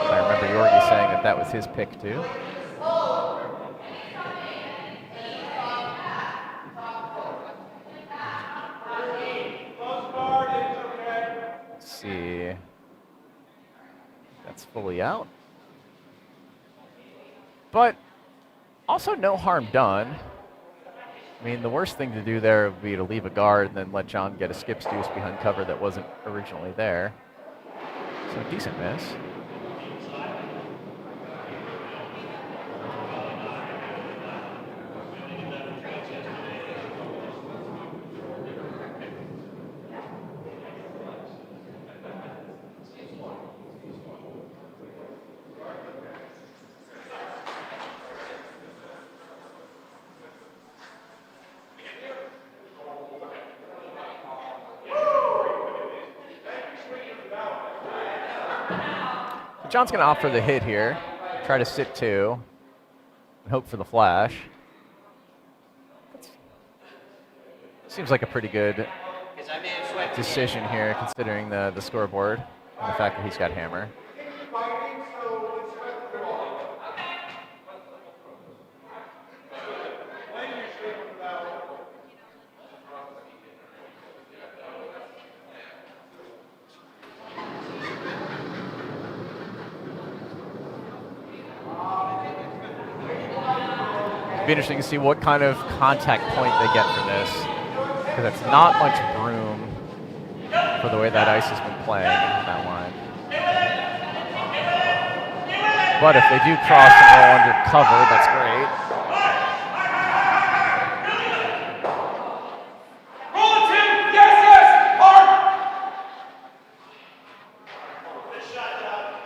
I remember Yorgi saying that was his pick too. Let's see. That's fully out. But also no harm done. I mean, the worst thing to do there would be to leave a guard and then let John get a skip deuce behind cover that wasn't originally there. So decent miss. John's going to opt for the hit here, try to sit 2, and hope for the flash. Seems like a pretty good decision here, considering the scoreboard and the fact that he's got hammer. Be interesting to see what kind of contact point they get from this, because it's not much room for the way that ice has been playing in that line. But if they do cross and roll under cover, that's great.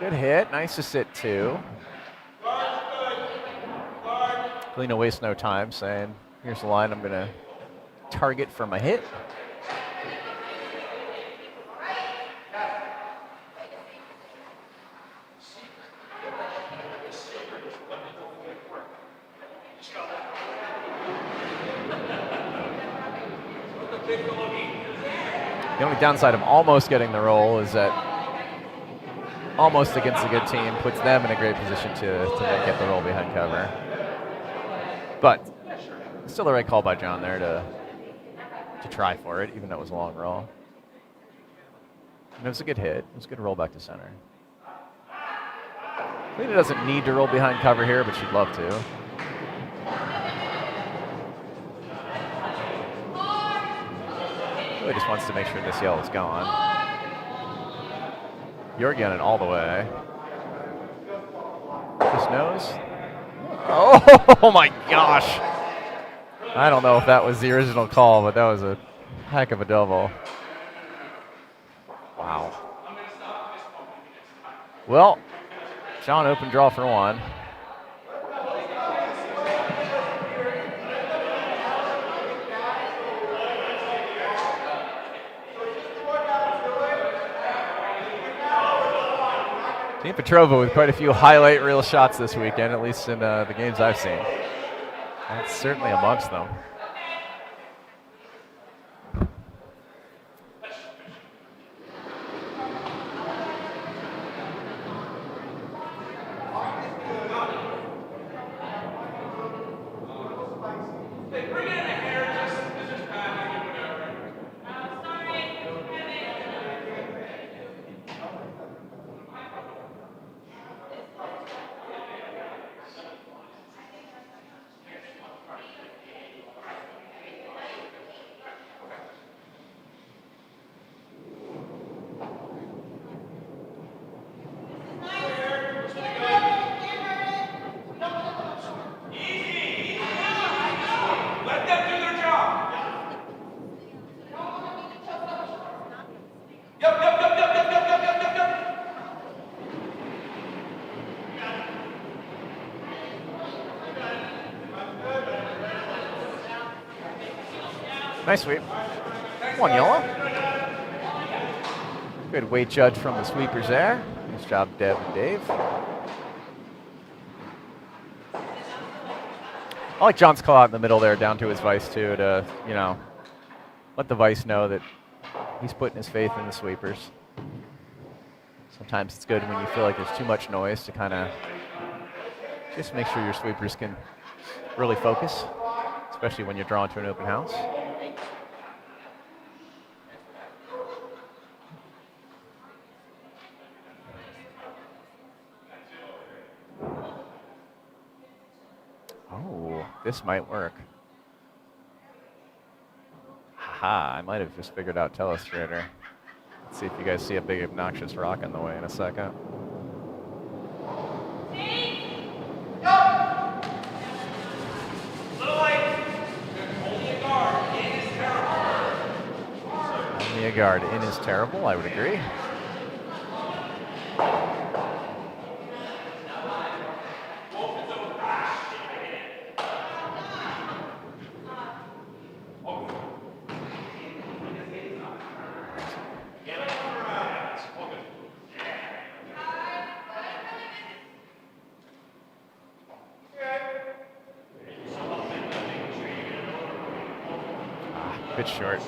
Good hit, nice to sit 2. Kalina wastes no time saying, here's the line I'm going to target for my hit. The only downside of almost getting the roll is that almost against a good team puts them in a great position to then get the roll behind cover. But still the right call by John there to try for it, even though it was a long roll. And it was a good hit. It was a good roll back to center. Kalina doesn't need to roll behind cover here, but she'd love to. Really just wants to make sure this yellow is gone. Yorgi on it all the way. Just knows. Oh my gosh. I don't know if that was the original call, but that was a heck of a double. Wow. Well, John open draw for 1. Team Petrova with quite a few highlight reel shots this weekend, at least in the games I've seen. That's certainly amongst them. Nice sweep. One yellow. Good weight judge from the sweepers there. Nice job, Deb and Dave. I like John's call out in the middle there, down to his vice too, to let the vice know that he's putting his faith in the sweepers. Sometimes it's good when you feel like there's too much noise to kind of just make sure your sweepers can really focus, especially when you're drawn to an open house. Oh, this might work. Haha, I might have just figured out Telestrator. Let's see if you guys see a big obnoxious rock in the way in a second. Only a guard in is terrible, I would agree. Bit short.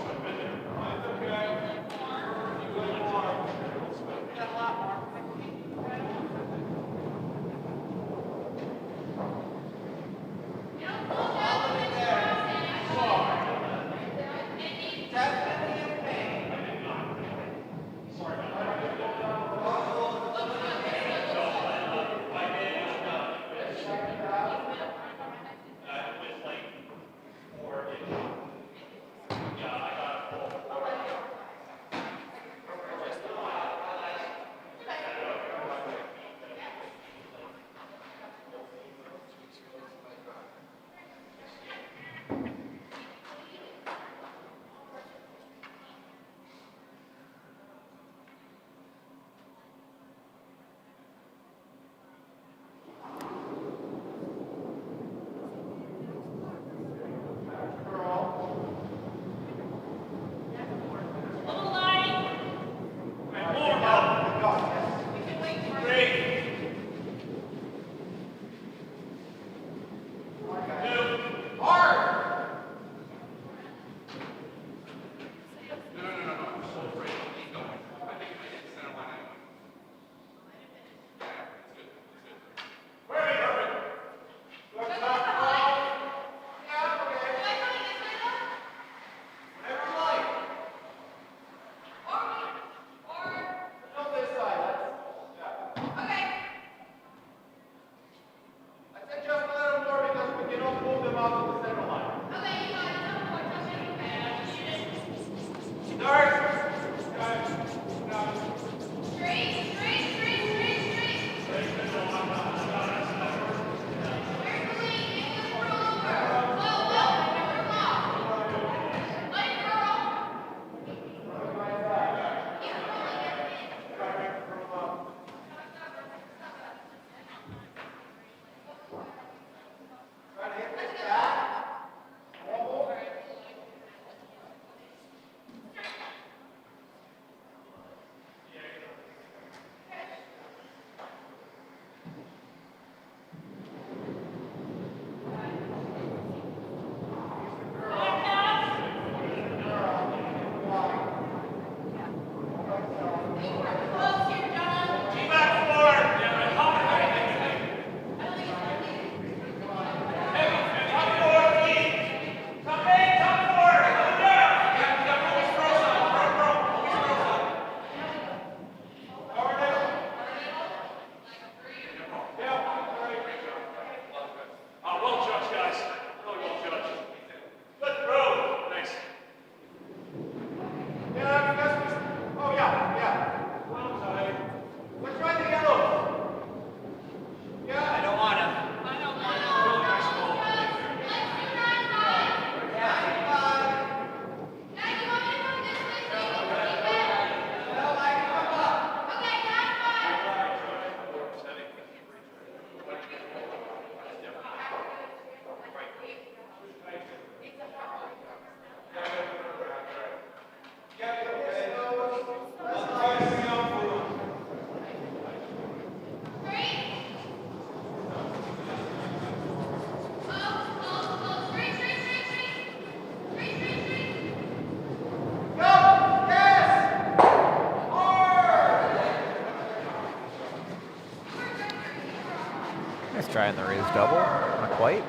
Nice try in the raised double. Not quite.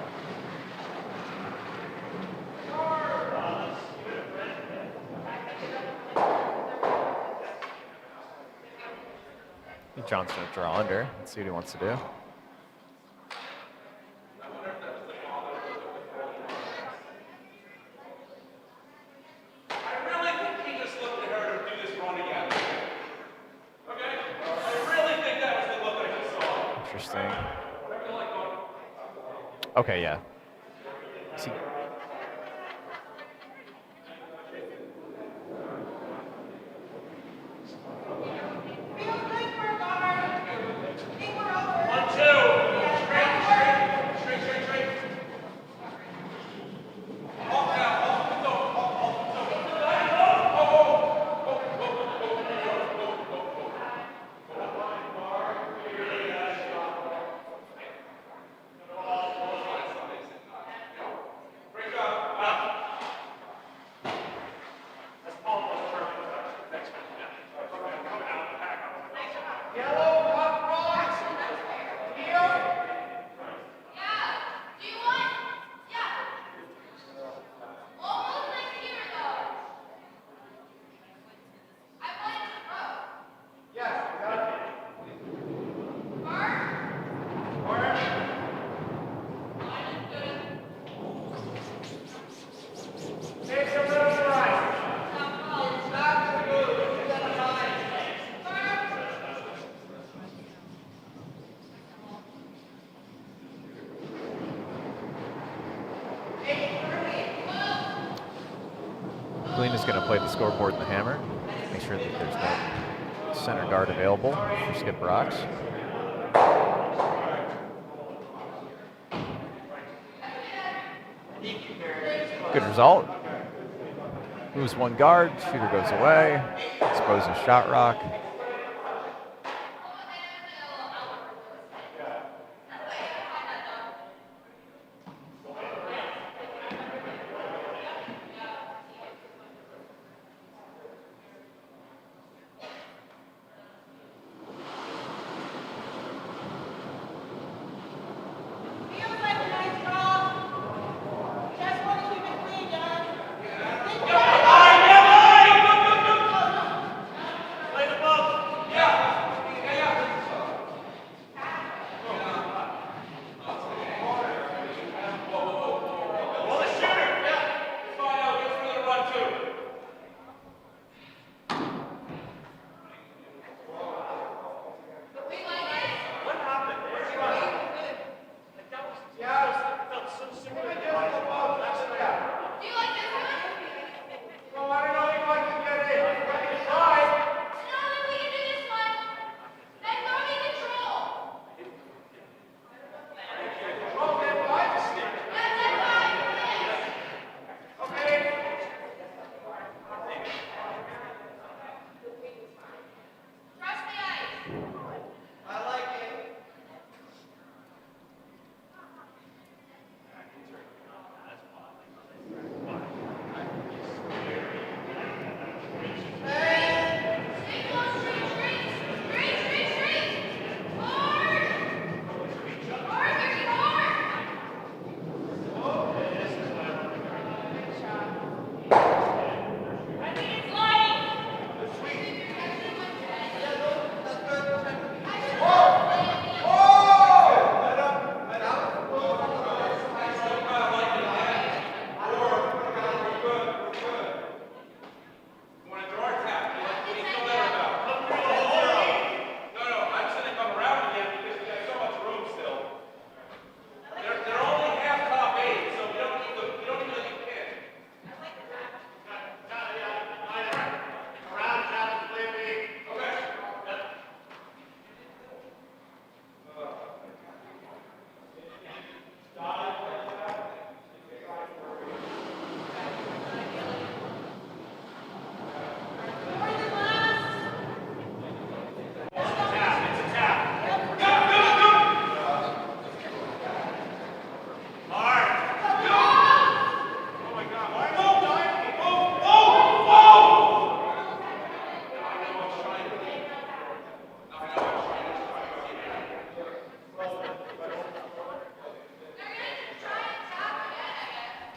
I think John's going to draw under. Let's see what he wants to do. Interesting. Okay, yeah. See. Glena's going to play the scoreboard and the hammer. Make sure that there's no center guard available for Skip Rocks. Good result. Moves one guard, shooter goes away, exposes shot rock.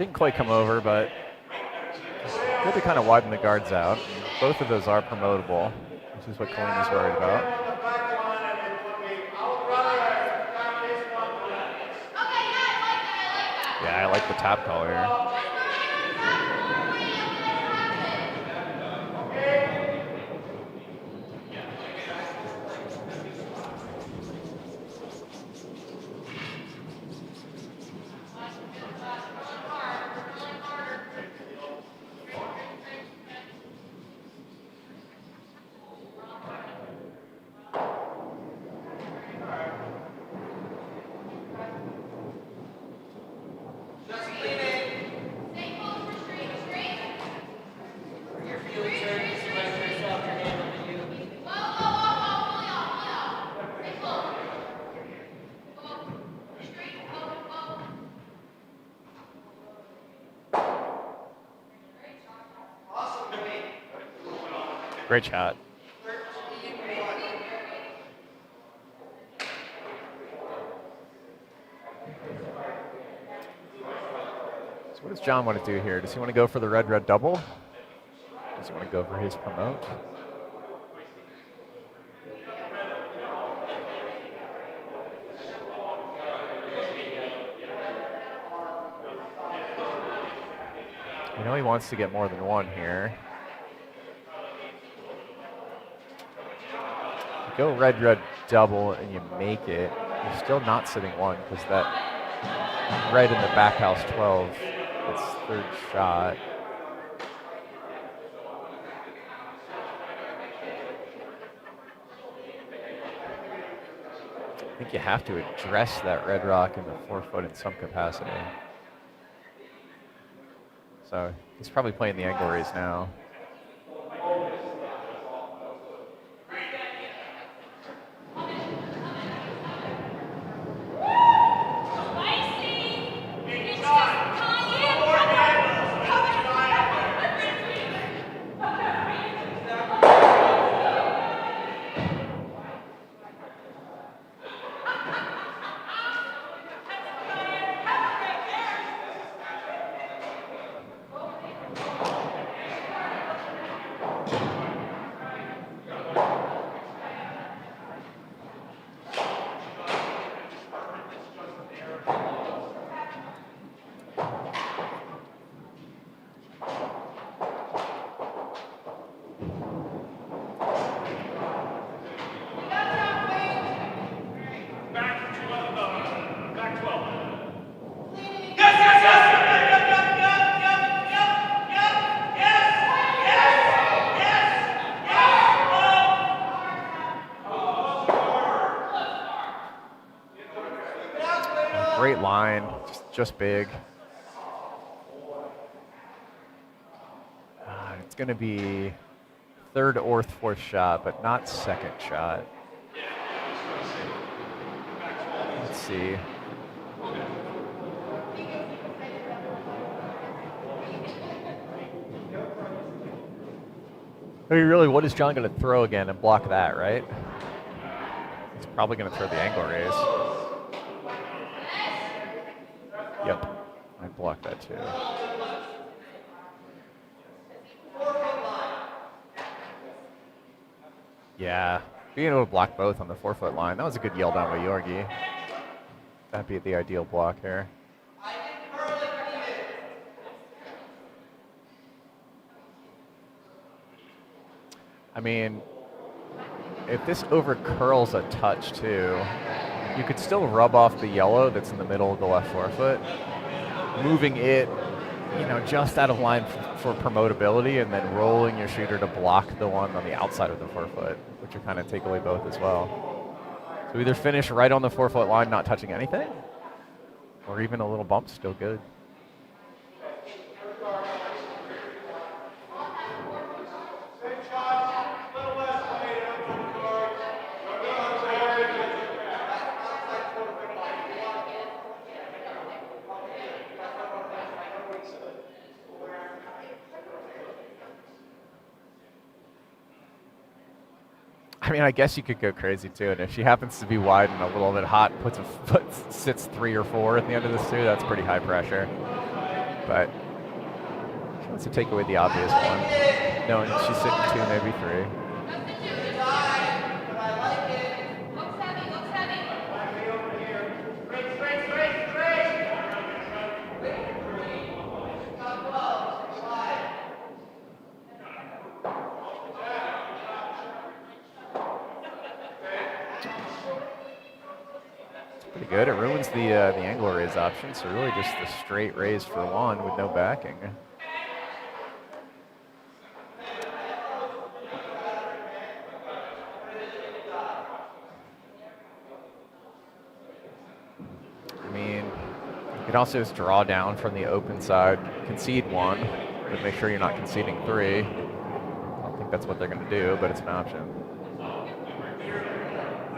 Didn't quite come over, but good to kind of widen the guards out. Both of those are promotable, which is what Colleen is worried about. Yeah, I like the tap call here. Great shot. So what does John want to do here? Does he want to go for the red double? Does he want to go for his promote? I know he wants to get more than one here. Go red double and you make it, you're still not sitting one because that red in the back house 12, its third shot. I think you have to address that red rock in the 4-foot in some capacity. So he's probably playing the angle raise now. Great line, just big. It's going to be third or fourth shot, but not second shot. Let's see. I mean, really, what is John going to throw again and block that, right? He's probably going to throw the angle raise. Yep, I blocked that too. Yeah, being able to block both on the 4-foot line, that was a good yell down by Yorgi. That'd be the ideal block here. I mean, if this over curls a touch too, you could still rub off the yellow that's in the middle of the left 4-foot, moving it, just out of line for promotability, and then rolling your shooter to block the one on the outside of the 4-foot, which would kind of take away both as well. So either finish right on the 4-foot line, not touching anything, or even a little bump, still good. I mean, I guess you could go crazy too, and if she happens to be wide and a little bit hot, sits 3 or 4 at the end of this too, that's pretty high pressure. but she wants to take away the obvious one. Knowing she's sitting 2, maybe 3. Pretty good. It ruins the angle raise option, so really just the straight raise for 1 with no backing. I mean, you can also just draw down from the open side, concede 1, but make sure you're not conceding 3. I don't think that's what they're going to do, but it's an option.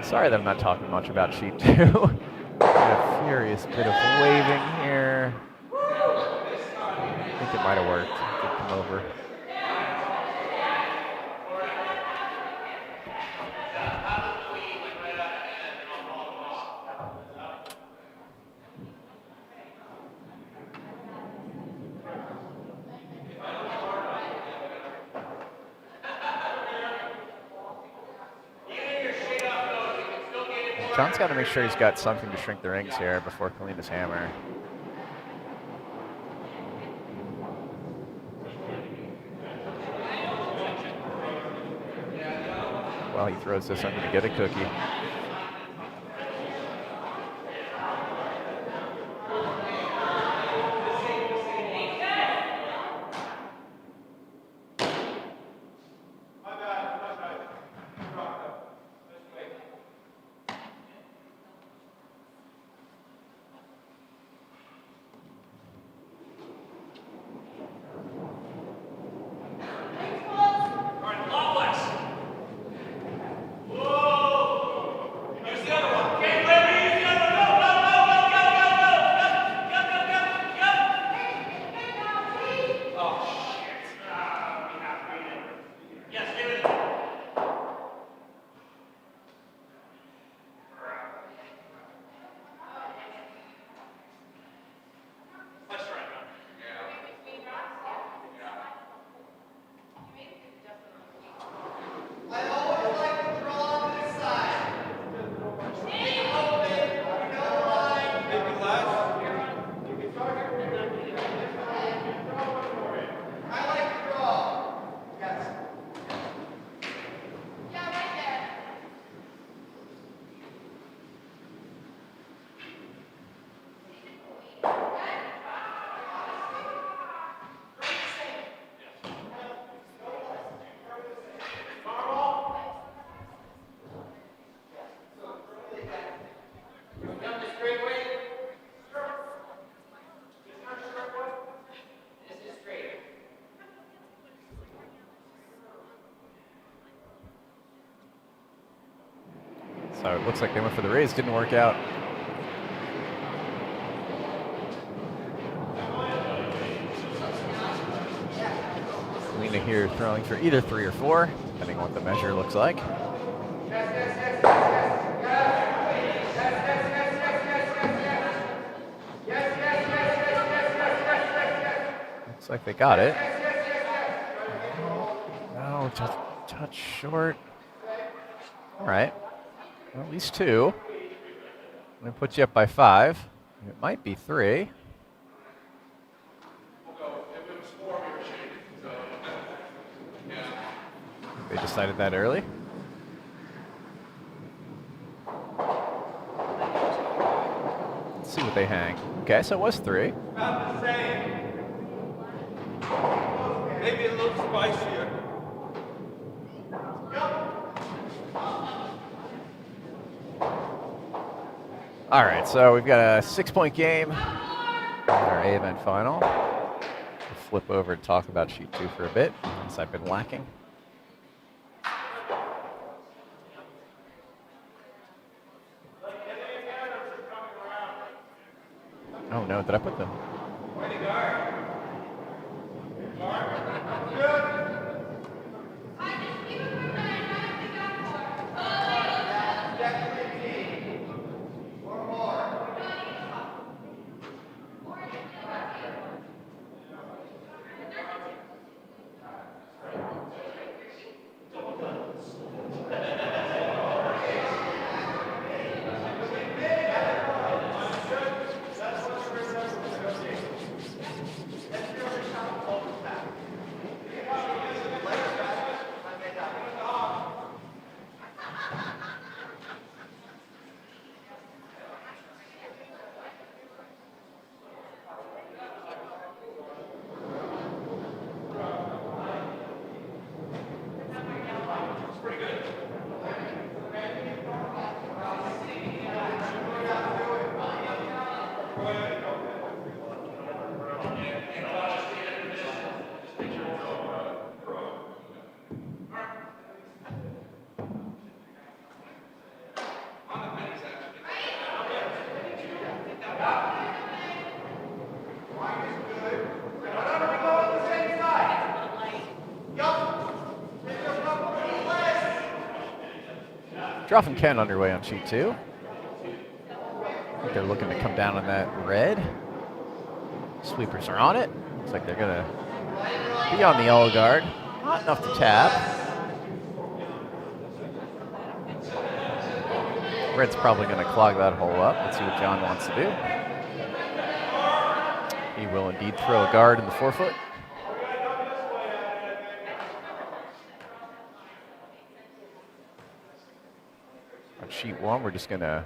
Sorry that I'm not talking much about sheet 2. A furious bit of waving here. I think it might have worked. It did come over. John's got to make sure he's got something to shrink the rings here before pulling his hammer. While he throws this, I'm going to get a cookie. So it looks like they went for the raise, didn't work out. Lena here throwing for either 3 or 4, depending on what the measure looks like. Looks like they got it. No, just a touch short. All right. Well, at least 2. I'm going to put you up by 5. It might be 3. They decided that early. Let's see what they hang. Okay, so it was 3. About the same. Maybe a little spicier. All right, so we've got a 6-point game in our A event final. We'll flip over and talk about sheet 2 for a bit, since I've been lacking. Oh no, did I put them? Droff and Ken underway on sheet 2. I think they're looking to come down on that red. Sweepers are on it. Looks like they're going to be on the yellow guard. Not enough to tap. Red's probably going to clog that hole up. Let's see what John wants to do. He will indeed throw a guard in the 4-foot. On sheet 1, we're just going to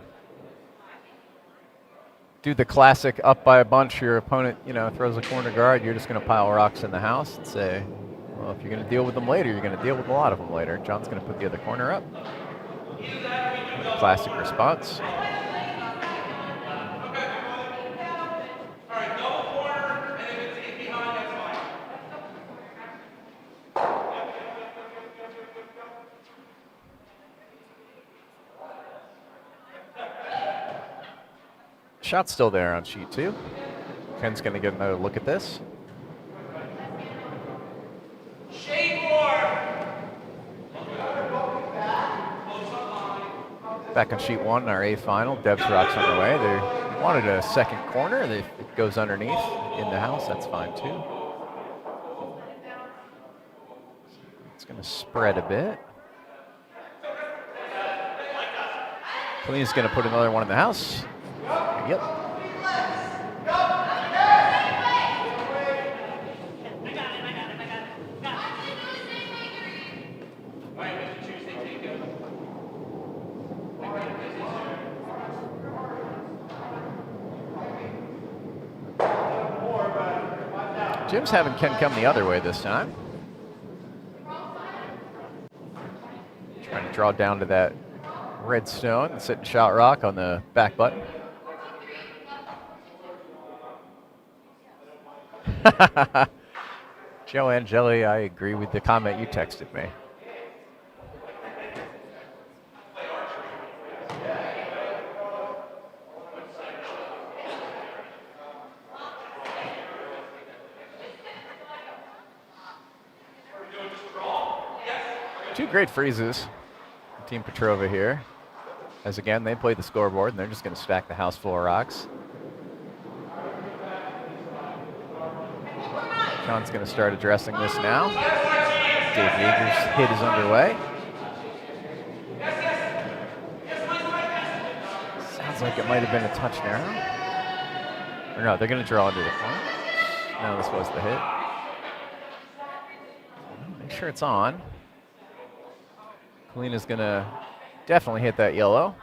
do the classic up by a bunch. Your opponent, throws a corner guard. You're just going to pile rocks in the house and say, well, if you're going to deal with them later, you're going to deal with a lot of them later. John's going to put the other corner up. Classic response. Shot's still there on sheet 2. Ken's going to get another look at this. Back on sheet 1 in our A final, Dev's rocks underway. They wanted a second corner. It goes underneath in the house. That's fine too. It's going to spread a bit. Kalina's going to put another one in the house. Yep. Jim's having Ken come the other way this time. Trying to draw down to that red stone and sit and shot rock on the back button. Joe Angeli, I agree with the comment you texted me. Two great freezes. Team Petrova here. As again, they play the scoreboard and they're just going to stack the house full of rocks. John's going to start addressing this now. Dave Yeager's hit is underway. Sounds like it might have been a touch narrow. Or no, they're going to draw into the point. No, this was the hit. Make sure it's on. Kalina's going to definitely hit that yellow.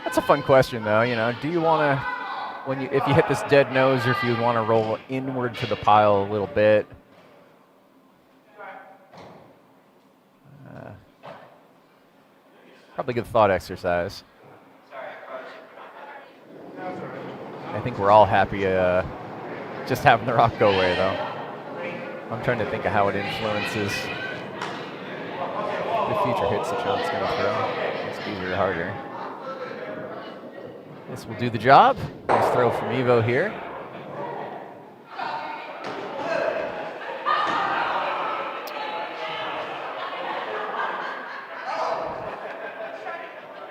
That's a fun question, though. Do you want to, if you hit this dead nose, or if you want to roll inward to the pile a little bit? Probably good thought exercise. I think we're all happy just having the rock go away, though. I'm trying to think of how it influences the future hits that John's going to throw. It's easier or harder. This will do the job. Nice throw from Evo here.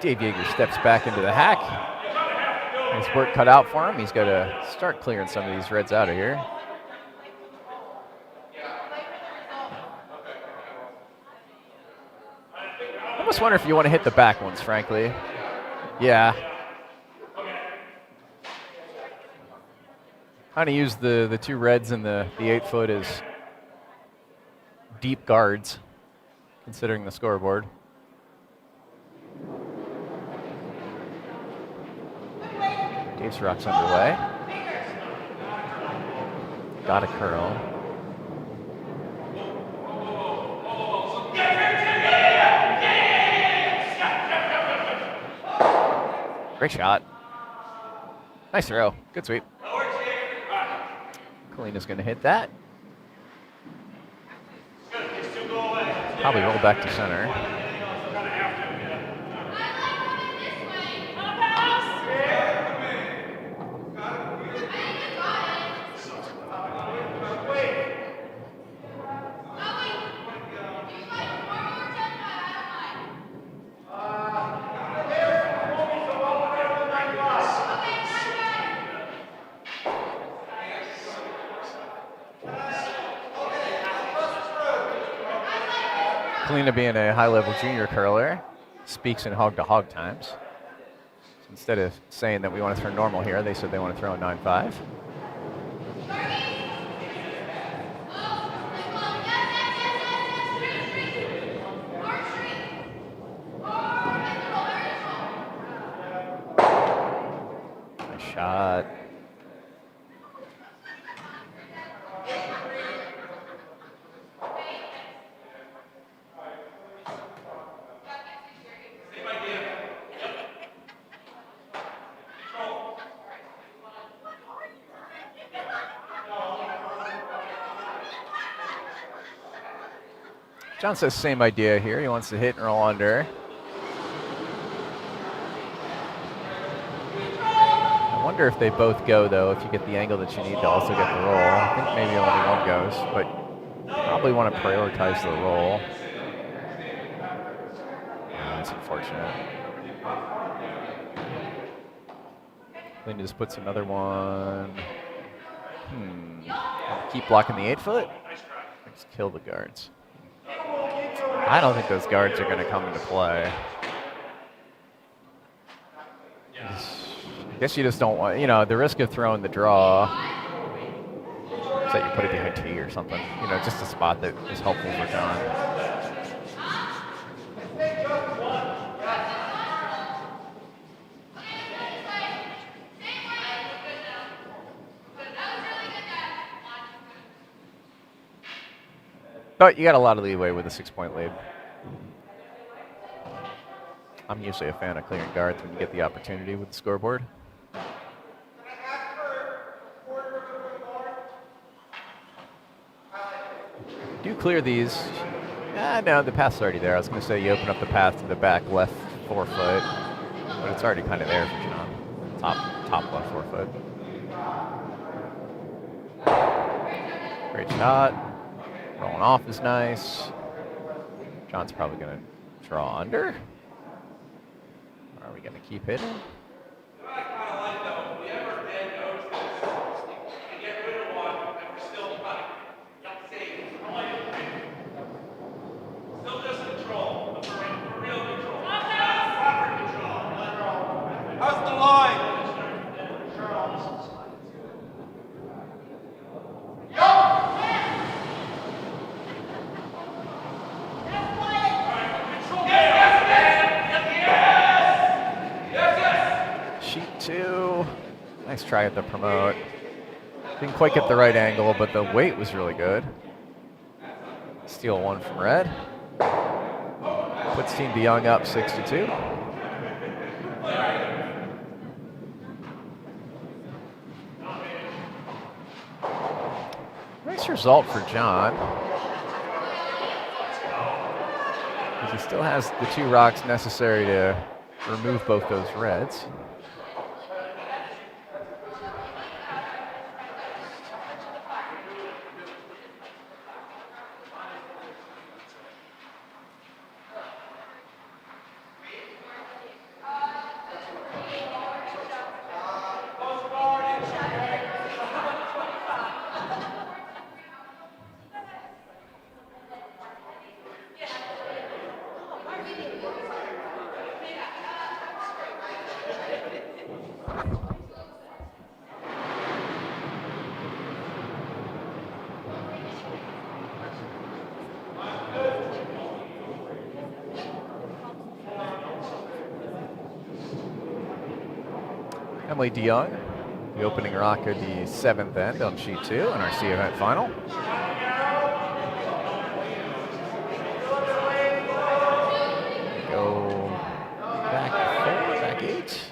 Dave Yeager steps back into the hack. Nice work cut out for him. He's got to start clearing some of these reds out of here. I almost wonder if you want to hit the back ones, frankly. Yeah. Kind of use the two reds and the 8-foot as deep guards, considering the scoreboard. Dave's rock's underway. Got a curl. Great shot. Nice throw. Good sweep. Kalina's going to hit that. Probably roll back to center. Kalina, being a high-level junior curler, speaks in hog-to-hog times. So instead of saying that we want to throw normal here, they said they want to throw a 9-5. Nice shot. John says same idea here. He wants to hit and roll under. I wonder if they both go, though, if you get the angle that you need to also get the roll. I think maybe only one goes, but probably want to prioritize the roll. That's unfortunate. Then just puts another one. Keep blocking the 8-foot? Just kill the guards. I don't think those guards are going to come into play. I guess you just don't want, the risk of throwing the draw is that you put it behind tee or something. Just a spot that is helpful for John. But you got a lot of leeway with a 6-point lead. I'm usually a fan of clearing guards when you get the opportunity with the scoreboard. Do clear these. No, the path's already there. I was going to say you open up the path to the back left 4 foot, but it's already kind of there for John. Top left 4 foot. Great shot. Rolling off is nice. John's probably going to draw under. Or are we going to keep hitting? How's the line? Sheet 2. Nice try at the promote. Didn't quite get the right angle, but the weight was really good. Steal 1 from red. Puts Team DeYoung up 6-2. Nice result for John. Because he still has the 2 rocks necessary to remove both those reds. Emily DeYoung, the opening rock of the 7th end on sheet 2 in our C event final. Go back 4, back 8.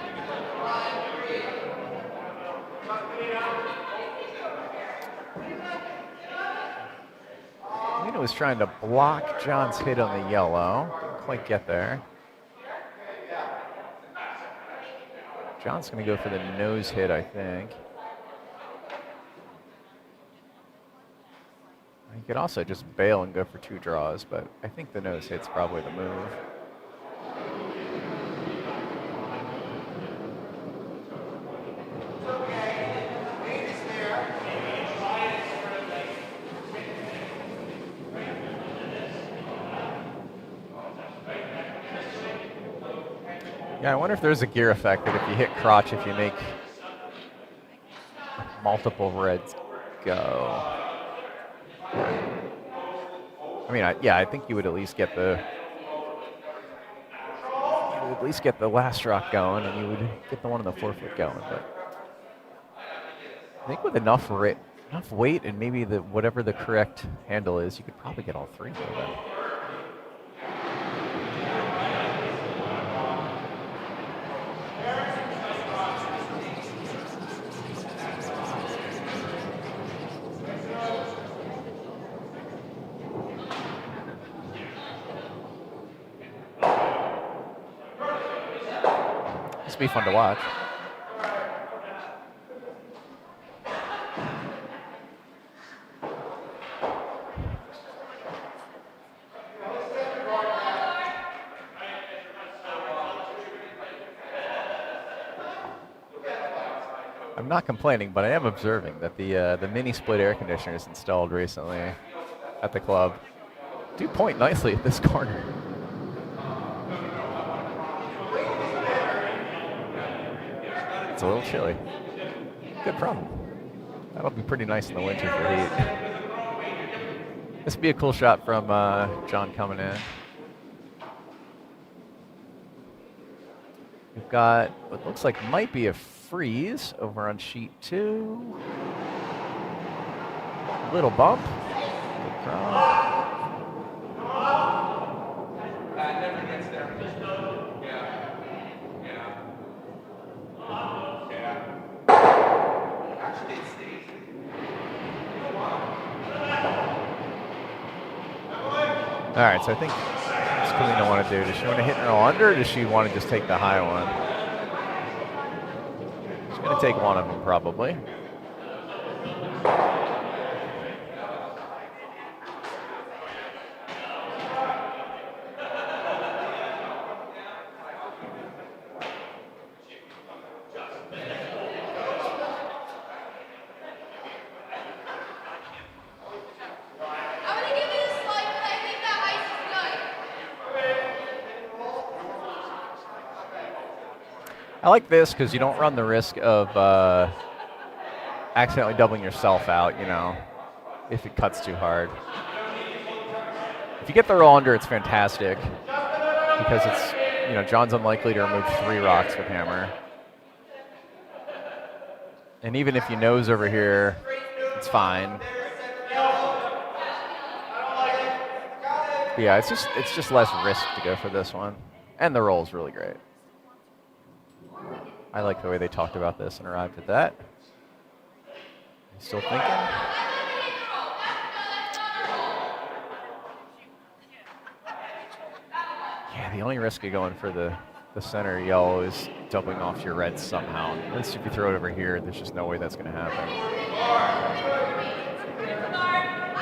was trying to block John's hit on the yellow. Didn't quite get there. John's going to go for the nose hit, I think. He could also just bail and go for 2 draws, but I think the nose hit's probably the move. Yeah, I wonder if there's a gear effect that if you hit crotch, if you make multiple reds go. I mean, I think you would at least get the last rock going, and you would get the one on the forefoot going. But I think with enough weight and maybe whatever the correct handle is, you could probably get all 3 though. Then. This will be fun to watch. I'm not complaining, but I am observing that the mini split air conditioners installed recently at the club do point nicely at this corner. It's a little chilly. Good problem. That'll be pretty nice in the winter for heat. This would be a cool shot from John coming in. We've got what looks like might be a freeze over on sheet 2. Little bump. Good draw. Never gets there. Actually, it stays. All right, so I think what's Kalina want to do? Does she want to hit and roll under, or does she want to just take the high one? She's going to take one of them, probably. I like this because you don't run the risk of accidentally doubling yourself out, you know, if it cuts too hard. If you get the roll under, it's fantastic because it's, you know, John's unlikely to remove 3 rocks with hammer. And even if you nose over here, it's fine. Yeah, it's just less risk to go for this one. And the roll's really great. I like the way they talked about this and arrived at that. Still thinking? Yeah, the only risk of going for the center yellow is doubling off your red somehow. At least if you throw it over here, there's just no way that's going to happen.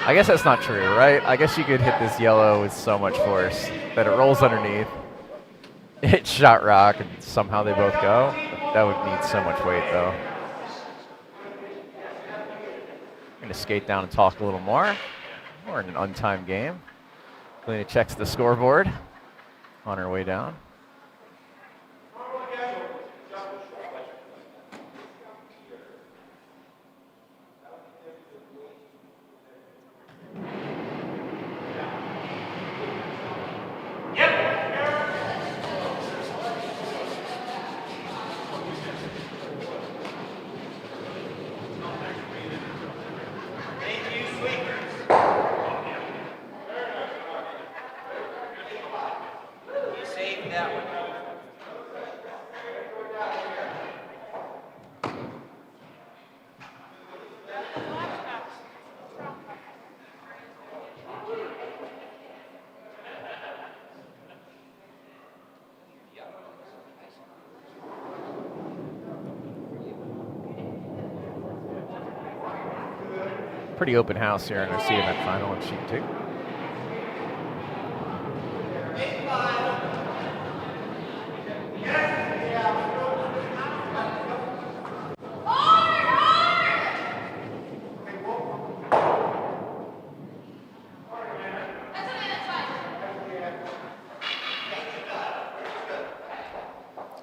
I guess that's not true, right? I guess you could hit this yellow with so much force that it rolls underneath. Hit shot rock, and somehow they both go. That would need so much weight, though. I'm going to skate down and talk a little more. We're in an untimed game. Kalina checks the scoreboard on her way down. Pretty open house here in our C event final on sheet 2.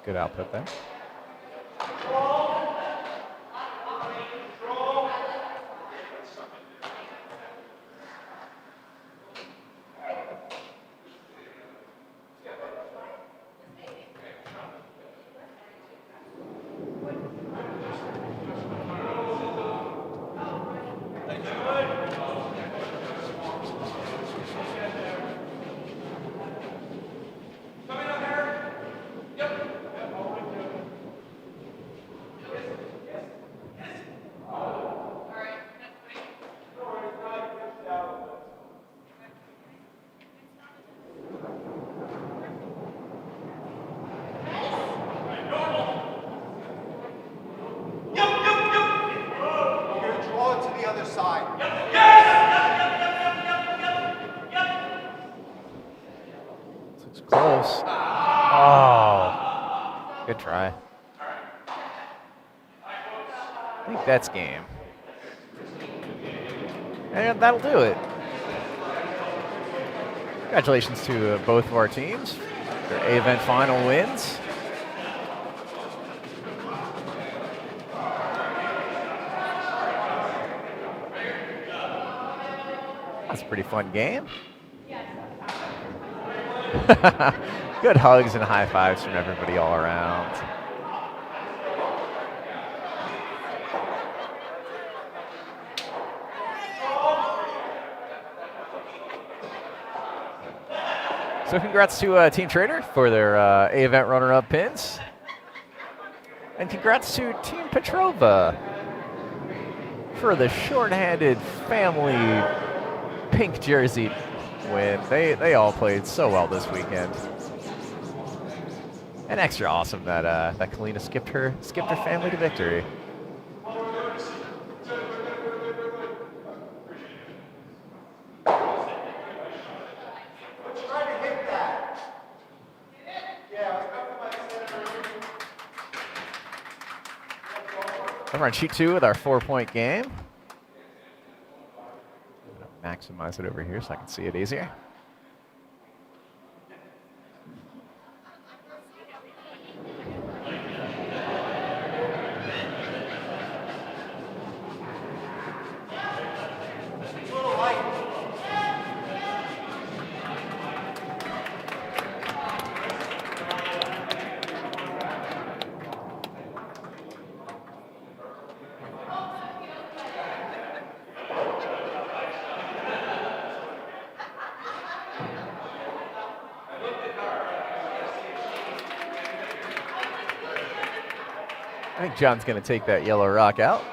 Good output there. Looks close. Oh, good try. I think that's game. And that'll do it. Congratulations to both of our teams. Their A-event final wins. That's a pretty fun game. Good hugs and high fives from everybody all around. So congrats to Team Trader for their A-event runner-up pins. And congrats to Team Petrova for the shorthanded family pink jersey win. They all played so well this weekend. And extra awesome that that Kalina skipped her family to victory. We're on sheet 2 with our 4-point game. Maximize it over here so I can see it easier. I think John's going to take that yellow rock out.